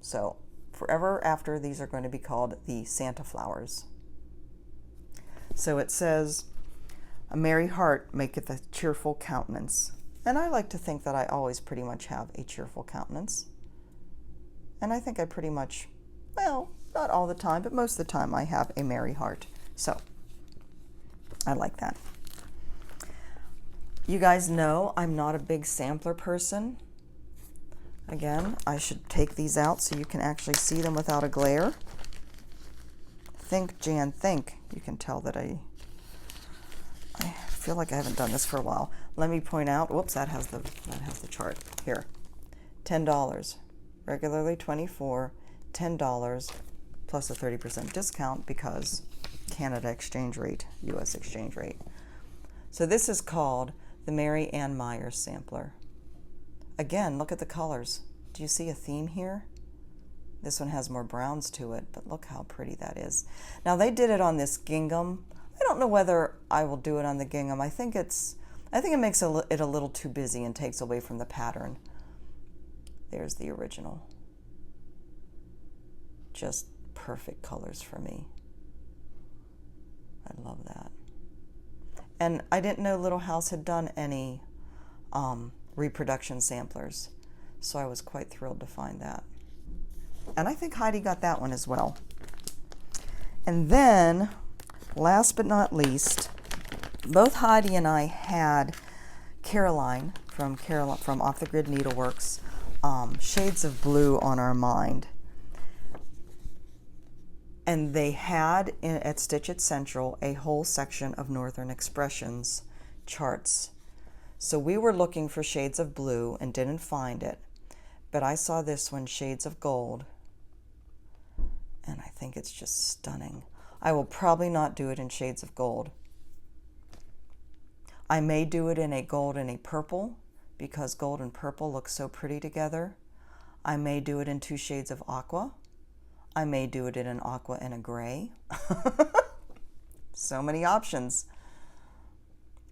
So forever after, these are going to be called the Santa flowers. So it says, a merry heart maketh a cheerful countenance. And I like to think that I always pretty much have a cheerful countenance. And I think I pretty much, well, not all the time, but most of the time I have a merry heart. So I like that. You guys know I'm not a big sampler person. Again, I should take these out so you can actually see them without a glare. Think, Jan, think. You can tell that I feel like I haven't done this for a while. Let me point out, whoops, that has the chart. Here, $10. Regularly $24, $10 plus a 30% discount because Canada exchange rate, US exchange rate. So this is called the Mary Ann Meyers sampler. Again, look at the colors. Do you see a theme here? This one has more browns to it, but look how pretty that is. Now they did it on this gingham. I don't know whether I will do it on the gingham. I think it makes it a little too busy and takes away from the pattern. There's the original. Just perfect colors for me. I love that. And I didn't know Little House had done any reproduction samplers, so I was quite thrilled to find that. And I think Heidi got that one as well. And then, last but not least, both Heidi and I had Caroline from Off the Grid Needleworks, Shades of Blue on our mind. And they had at Stitch It Central a whole section of Northern Expressions charts. So we were looking for Shades of Blue and didn't find it, but I saw this one, Shades of Gold, and I think it's just stunning. I will probably not do it in Shades of Gold. I may do it in a gold and a purple because gold and purple look so pretty together. I may do it in 2 shades of aqua. I may do it in an aqua and a gray. So many options.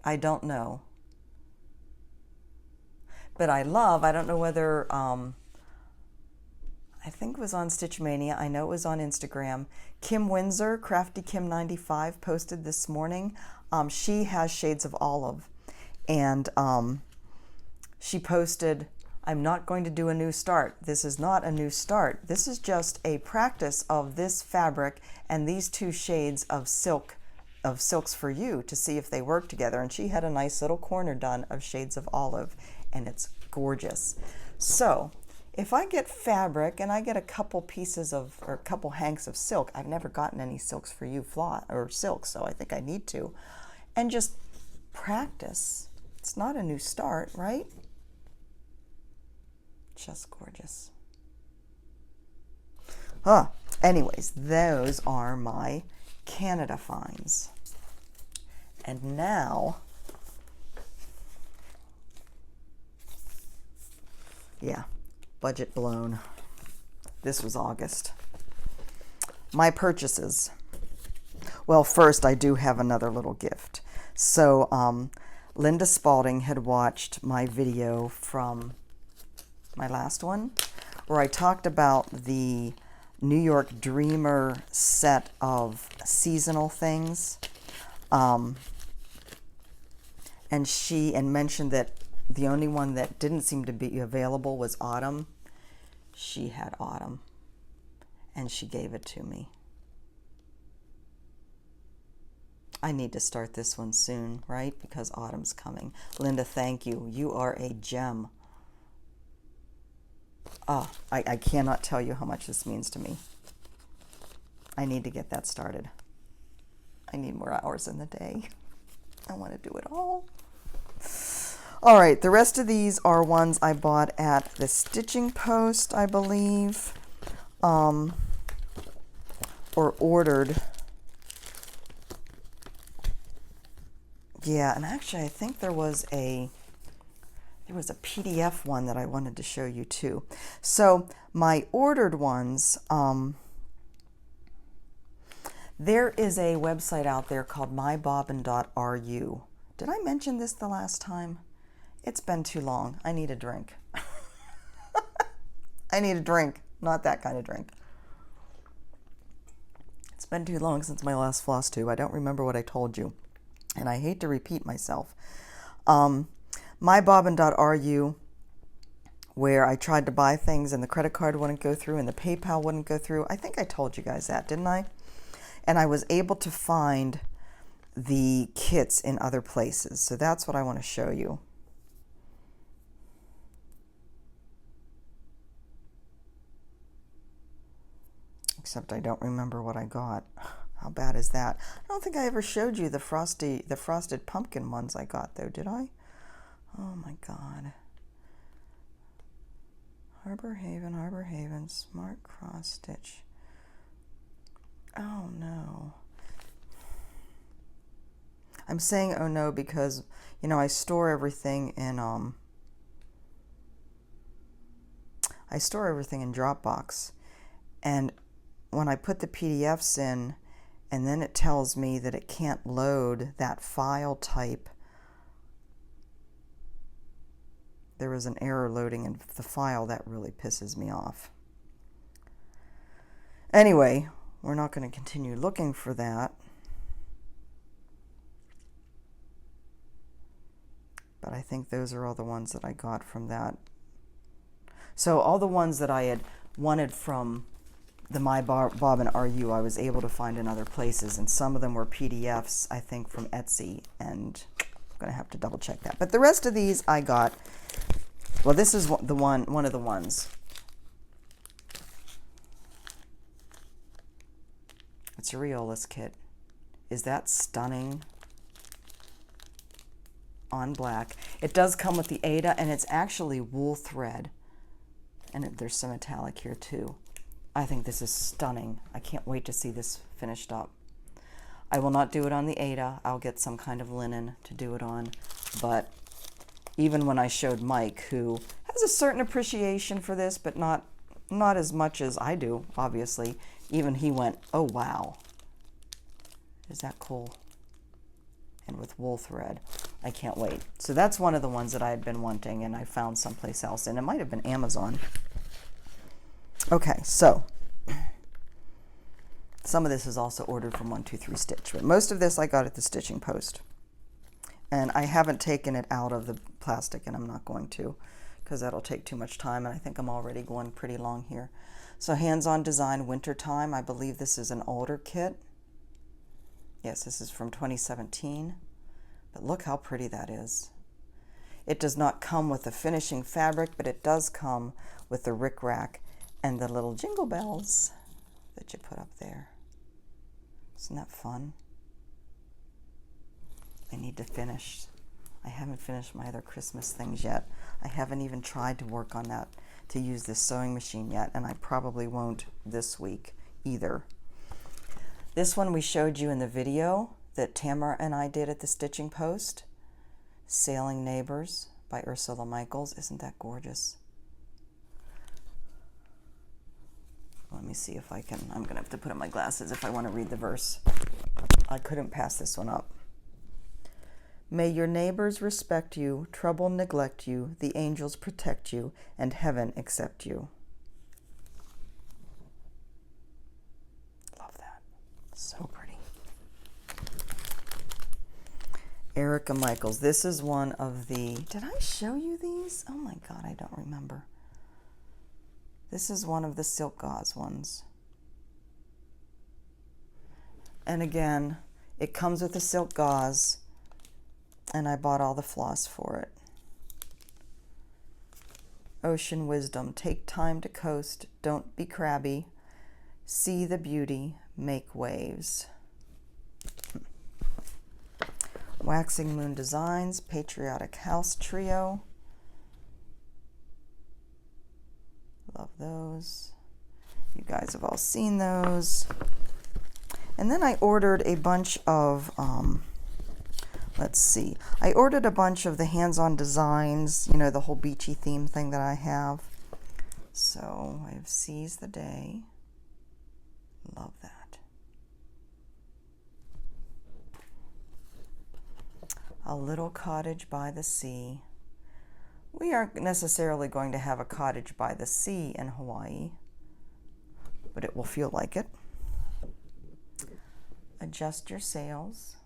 I don't know. But I don't know whether, I think it was on Stitch Mania. I know it was on Instagram. Kim Windsor, Crafty Kim 95, posted this morning. She has Shades of Olive. And she posted, I'm not going to do a new start. This is not a new start. This is just a practice of this fabric and these 2 shades of silks for you to see if they work together. And she had a nice little corner done of Shades of Olive, and it's gorgeous. So if I get fabric and I get a couple pieces of, or a couple hanks of silk, I've never gotten any silks for you silk, so I think I need to, and just practice. It's not a new start, right? Just gorgeous. Anyways, those are my Canada finds. And now, yeah, budget blown. This was August. My purchases. Well, first I do have another little gift. So Linda Spalding had watched my video from my last one where I talked about the New York Dreamer set of seasonal things. And she mentioned that the only one that didn't seem to be available was autumn. She had autumn and she gave it to me. I need to start this one soon, right? Because autumn's coming. Linda, thank you. You are a gem. Oh, I cannot tell you how much this means to me. I need to get that started. I need more hours in the day. I want to do it all. All right, the rest of these are ones I bought at the Stitching Post, I believe, or ordered. Yeah, and actually I think there was a PDF one that I wanted to show you too. So my ordered ones, there is a website out there called mybobbin.ru. Did I mention this the last time? It's been too long. I need a drink. I need a drink, not that kind of drink. It's been too long since my last Flosstube. I don't remember what I told you, and I hate to repeat myself. Mybobbin.ru, where I tried to buy things and the credit card wouldn't go through and the PayPal wouldn't go through. I think I told you guys that, didn't I? And I was able to find the kits in other places. So that's what I want to show you. Except I don't remember what I got. How bad is that? I don't think I ever showed you the frosted pumpkin ones I got though, did I? Oh my God. Harbor Haven, Smart Cross Stitch. Oh no. I'm saying oh no because, you know, I store everything in Dropbox. And when I put the PDFs in and then it tells me that it can't load that file type, there was an error loading in the file. That really pisses me off. Anyway, we're not going to continue looking for that. But I think those are all the ones that I got from that. So all the ones that I had wanted from the MyBobbin RU, I was able to find in other places, and some of them were PDFs, I think, from Etsy, and I'm going to have to double check that. But the rest of these I got. Well, this is one of the ones. It's a Riolis kit. Is that stunning? On black. It does come with the Ada, and it's actually wool thread. And there's some metallic here too. I think this is stunning. I can't wait to see this finished up. I will not do it on the Ada. I'll get some kind of linen to do it on. But even when I showed Mike, who has a certain appreciation for this, but not as much as I do, obviously, even he went, oh wow. Is that cool? And with wool thread. I can't wait. So that's one of the ones that I had been wanting and I found someplace else, and it might have been Amazon. Okay, so some of this is also ordered from 123 Stitch, but most of this I got at the Stitching Post. And I haven't taken it out of the plastic, and I'm not going to because that'll take too much time, and I think I'm already going pretty long here. So Hands-On Design Wintertime, I believe this is an older kit. Yes, this is from 2017, but look how pretty that is. It does not come with the finishing fabric, but it does come with the rickrack and the little jingle bells that you put up there. Isn't that fun? I need to finish. I haven't finished my other Christmas things yet. I haven't even tried to work on that, to use this sewing machine yet, and I probably won't this week either. This one we showed you in the video that Tamara and I did at the Stitching Post. Sailing Neighbors by Ursula Michaels. Isn't that gorgeous? Let me see if I can. I'm going to have to put on my glasses if I want to read the verse. I couldn't pass this one up. May your neighbors respect you, trouble neglect you, the angels protect you, and heaven accept you. Love that. So pretty. Erica Michaels. This is one of the... Did I show you these? Oh my God, I don't remember. This is one of the silk gauze ones. And again, it comes with the silk gauze, and I bought all the floss for it. Ocean wisdom. Take time to coast. Don't be crabby. See the beauty. Make waves. Waxing Moon Designs. Patriotic House Trio. Love those. You guys have all seen those. And then I ordered a bunch of, let's see. I ordered a bunch of the hands-on designs, you know, the whole beachy theme thing that I have. So I have Seize the Day. Love that. A Little Cottage by the Sea. We aren't necessarily going to have a cottage by the sea in Hawaii, but it will feel like it. Adjust Your Sails.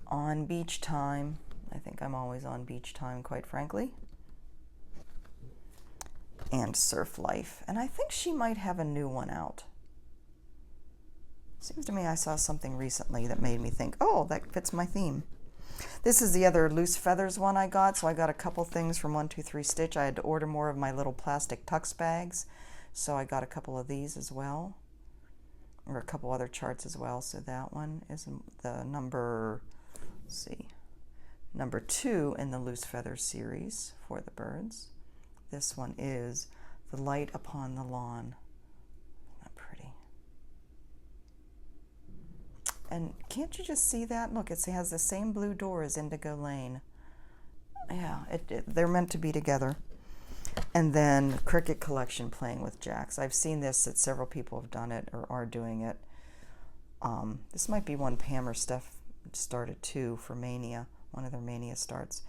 On Beach Time. I think I'm always on beach time, quite frankly. And Surf Life. And I think she might have a new one out. Seems to me I saw something recently that made me think, oh, that fits my theme. This is the other Loose Feathers one I got, so I got a couple things from 123 Stitch. I had to order more of my little plastic tux bags, so I got a couple of these as well, or a couple other charts as well. So that one is the number, let's see, number 2 in the Loose Feathers series for the birds. This one is The Light Upon the Lawn. And can't you just see that? Look, it has the same blue door as Indigo Lane. Yeah, they're meant to be together. And then Cricket Collection, Playing with Jacks. I've seen this, that several people have done it or are doing it. This might be one Pam or Steph started too for Mania, one of their Mania starts.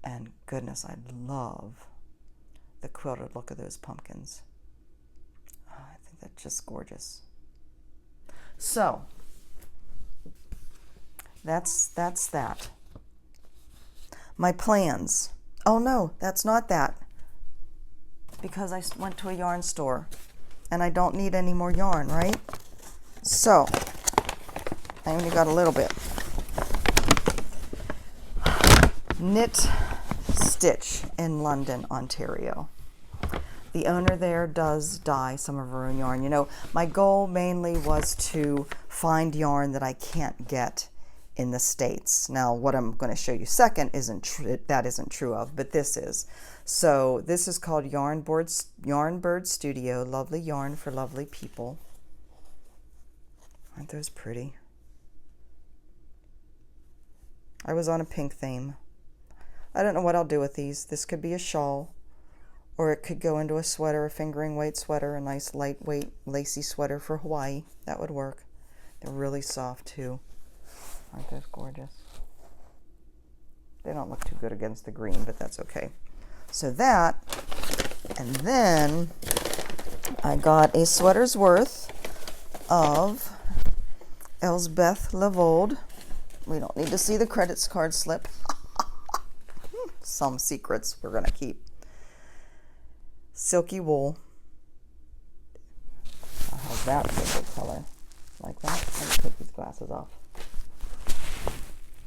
And goodness, I love the quilted look of those pumpkins. Oh, I think that's just gorgeous. So, that's that. My plans. Oh no, that's not that. Because I went to a yarn store and I don't need any more yarn, right? So, I only got a little bit. Knit Stitch in London, Ontario. The owner there does dye some of her own yarn. You know, my goal mainly was to find yarn that I can't get in the States. Now, what I'm going to show you second isn't true of, but this is. So this is called Yarn Bird Studio. Lovely yarn for lovely people. Aren't those pretty? I was on a pink theme. I don't know what I'll do with these. This could be a shawl, or it could go into a sweater, a fingering weight sweater, a nice lightweight lacy sweater for Hawaii. That would work. They're really soft too. Aren't those gorgeous? They don't look too good against the green, but that's okay. So that, and then I got a sweater's worth of Elsbeth Lavold. We don't need to see the credits card slip. Some secrets we're going to keep. Silky wool. How's that for a good color? Like that? Let me take these glasses off.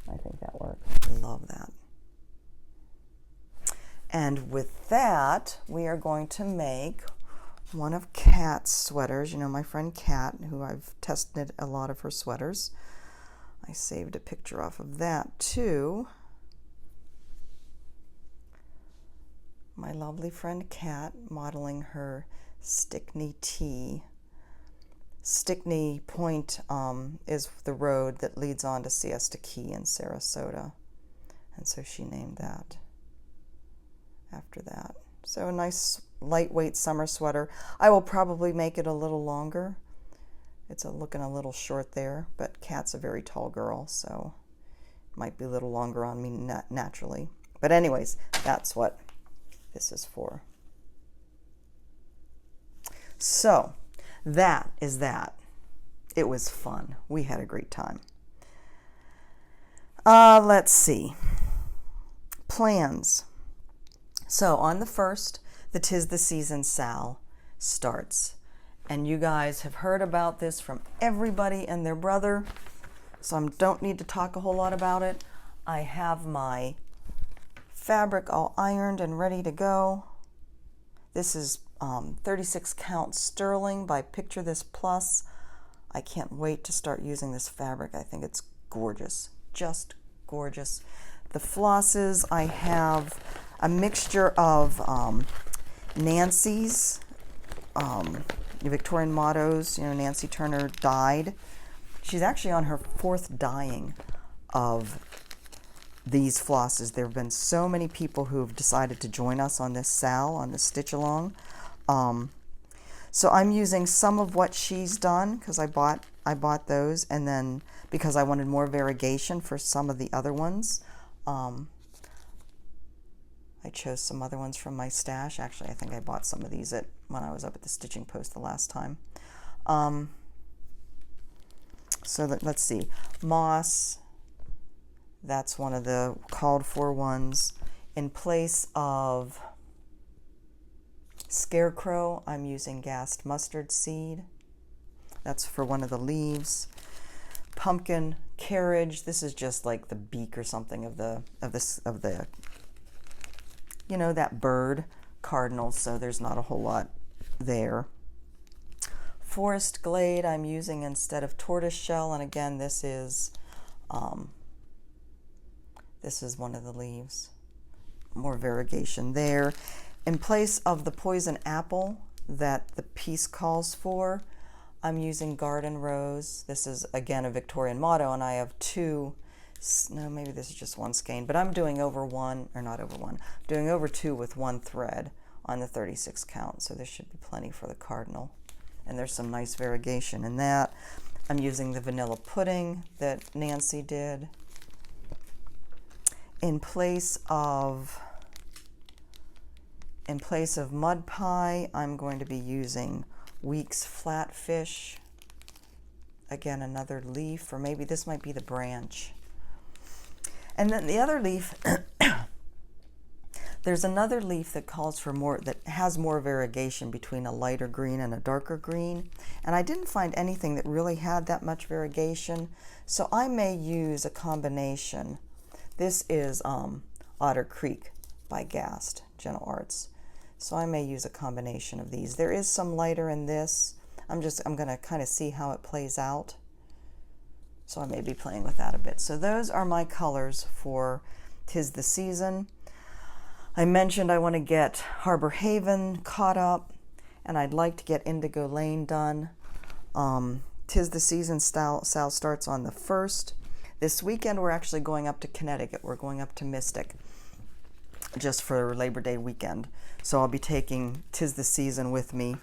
I think that works. Love that. And with that, we are going to make one of Kat's sweaters. You know, my friend Kat, who I've tested a lot of her sweaters. I saved a picture off of that too. My lovely friend Kat modeling her Stickney tee. Stickney Point is the road that leads on to Siesta Key in Sarasota. And so she named that after that. So a nice lightweight summer sweater. I will probably make it a little longer. It's looking a little short there, but Kat's a very tall girl, so it might be a little longer on me naturally. But anyways, that's what this is for. So that is that. It was fun. We had a great time. Let's see. Plans. So on the 1st, the 'Tis the Season Sal starts. And you guys have heard about this from everybody and their brother, so I don't need to talk a whole lot about it. I have my fabric all ironed and ready to go. This is 36 count sterling by Picture This Plus. I can't wait to start using this fabric. I think it's gorgeous, just gorgeous. The flosses, I have a mixture of Nancy's, Victorian mottos. You know, Nancy Turner died. She's actually on her 4th dyeing of these flosses. There have been so many people who have decided to join us on this Sal, on this stitch along. So I'm using some of what she's done because I bought those, and then because I wanted more variegation for some of the other ones, I chose some other ones from my stash. Actually, I think I bought some of these when I was up at the Stitching Post the last time. Let's see. Moss, that's one of the called for ones. In place of Scarecrow, I'm using gassed mustard seed. That's for one of the leaves. Pumpkin carriage. This is just like the beak or something of the you know, that bird cardinal, so there's not a whole lot there. Forest Glade I'm using instead of tortoise shell, and again this is one of the leaves. More variegation there. In place of the poison apple that the piece calls for, I'm using Garden Rose. This is again a Victorian motto, and I have 2. No, maybe this is just one skein, but I'm doing over 1, or not over 1, doing over 2 with 1 thread on the 36 count, so there should be plenty for the cardinal. And there's some nice variegation in that. I'm using the vanilla pudding that Nancy did. In place of mud pie, I'm going to be using Weeks Flatfish. Again, another leaf, or maybe this might be the branch. And then the other leaf, there's another leaf that calls for more, that has more variegation between a lighter green and a darker green. And I didn't find anything that really had that much variegation, so I may use a combination. This is Otter Creek by Gast, Gentle Arts. So I may use a combination of these. There is some lighter in this. I'm going to kind of see how it plays out. So I may be playing with that a bit. So those are my colors for 'Tis the Season. I mentioned I want to get Harbor Haven caught up, and I'd like to get Indigo Lane done. 'Tis the Season Sal starts on the 1st. This weekend we're actually going up to Connecticut. We're going up to Mystic just for Labor Day weekend. So I'll be taking 'Tis the Season with me.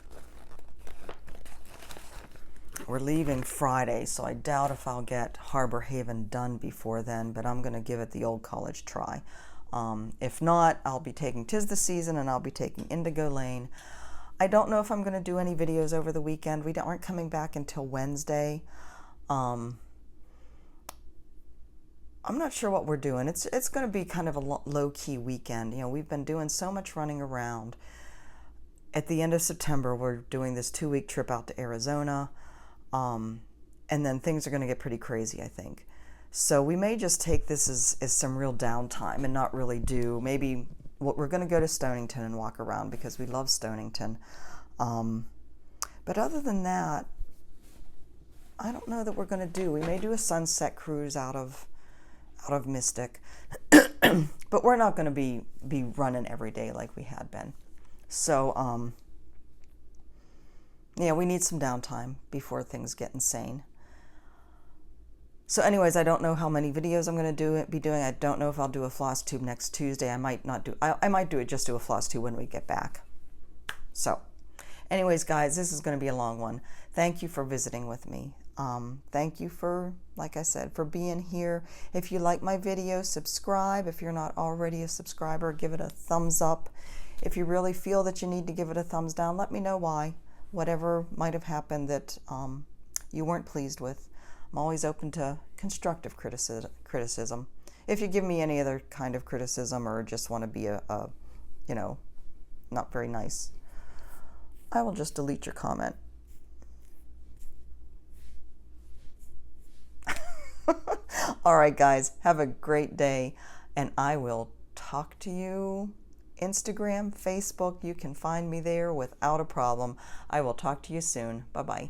We're leaving Friday, so I doubt if I'll get Harbor Haven done before then, but I'm going to give it the old college try. If not, I'll be taking 'Tis the Season, and I'll be taking Indigo Lane. I don't know if I'm going to do any videos over the weekend. We aren't coming back until Wednesday. I'm not sure what we're doing. It's going to be kind of a low-key weekend. You know, we've been doing so much running around. At the end of September, we're doing this 2-week trip out to Arizona. And then things are going to get pretty crazy, I think. So we may just take this as some real downtime and not really do, maybe we're going to go to Stonington and walk around because we love Stonington. But other than that, I don't know that we're going to do. We may do a sunset cruise out of Mystic, but we're not going to be running every day like we had been. So, yeah, we need some downtime before things get insane. So anyways, I don't know how many videos I'm going to be doing. I don't know if I'll do a Flosstube next Tuesday. I might not do, I might do it, just do a Flosstube when we get back. So anyways, guys, this is going to be a long one. Thank you for visiting with me. Thank you for, like I said, for being here. If you like my video, subscribe. If you're not already a subscriber, give it a thumbs up. If you really feel that you need to give it a thumbs down, let me know why. Whatever might have happened that you weren't pleased with. I'm always open to constructive criticism. If you give me any other kind of criticism or just want to be you know, not very nice, I will just delete your comment. All right, guys, have a great day, and I will talk to you. Instagram, Facebook, you can find me there without a problem. I will talk to you soon. Bye-bye.